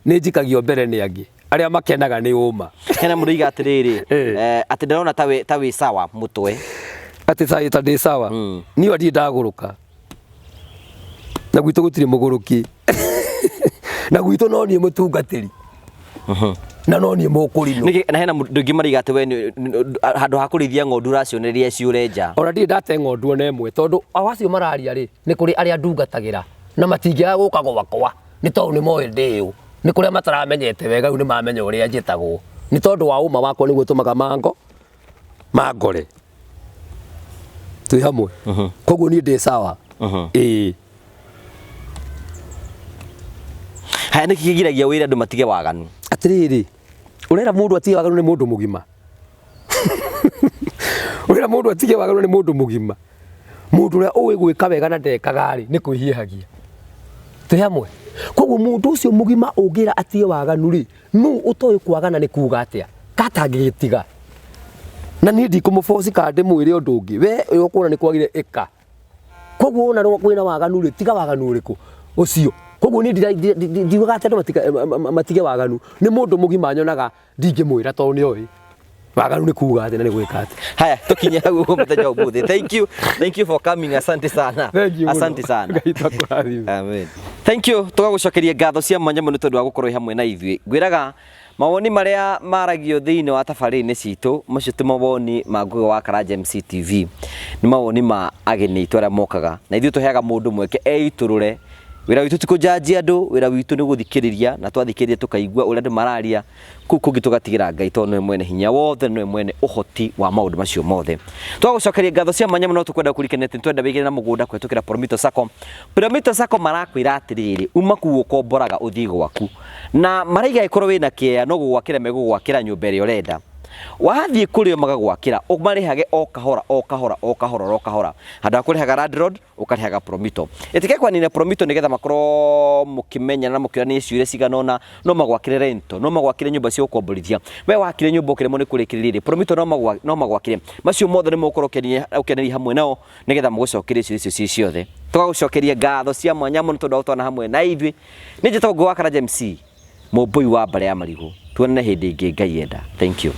ni njikagio mbere ni angi aria makenaga ni uma hena mundu iga atiriri ati ndirona tawi sawa mutwe ati sai ta ndi sawa ni wadi ndaguruka na gwitu gutiri muguruki na gwitu no ni mutungatiri na no ni mukurino na hena mundu ingi mariga ati we handu ha kurithia ng'ondu racioneria ciure nja ona ndi ndate ng'ondu ona emwe tondu awacio mararia ri ni kuri aria ndungatagira na matingiaga guka gwakwa ni tondu ni moe ndiu ni kuria mataramenyete wega ni mamenya uria njitagwo ni tondu wa uma wakwa niguo tumaga mangore twi hamwe koguo ni ndi sawa haya niki kigiragia wira andu matige waganu atiriri urera mundu atige waganu ni mundu mugima urera mundu atige waganu ni mundu mugima mundu uria uwi gwika wega na ndekaga ri ni kwihihagia twi hamwe koguo mundu ucio mugima ungira atige waganu ri nu utoy kwagana ni kuga atia katangigitiga na ni ndikumuforce ka ndimwire undu ungi we ukuna ni kwagire ika koguo ona ro kwina waganu ri tiga waganu uriku ucio koguo ni ndiuga ati andu matige waganu ni mundu mugima nyonaga ndingimwira tondu ni oi waganu ni kuga ati na ni gwika ati haya tukinye hau muthenya umuthi thank you for coming asante sana asante sana amen thank you tugagucokeria ngatho cia mwanya muno tondu wa gukorwo hamwe na ithui ngwiraga mawoni maria maragio thiini wa tafari-ini citu macio ti mawoni ma Ngugi wa Karanja MC TV ni mawoni ma ageni itu aria mokaga na ithui tuheaga mundu mweke eiturure wira witu tikujaji andu wira witu ni guthikiriria na twathikiriria tukaigua uria andu mararia kungi tugatigira Ngai tondu we mwene hinya wothe ni mwene uhoti wa maundu macio mothe twagucokeria ngatho cia mwanya muno tukwenda kurikanete twenda bigire na mugunda kwetukira Prometo Sacco marakwira atiriri uma kuo komboraga uthii gwaku na maraiga ikorwo wina kia no gugwakira megugwakira nyumba iri urenda wathie kurio magagwakira umarihage o kahora handu akurihaga landlord ukarihaga Prometo itike kwa nina Prometo nigetha makoro mukimenya na mukirani ciure ciganona no magwakire rento no magwakire nyumba cia ukomborithia we wakire nyumba ukire mone kurikirire Prometo no magwakire macio mothe ni mukorokenia ukeneri hamwe nao nigetha mugucokerie ciure ciothe tugagucokeria ngatho cia mwanya muno tondu utwana hamwe na ithui ni njitagwo Ngugi wa Karanja MC Mũmbũi wa Mbare ya Marigũ tuonane hindi ingi Ngai enda thank you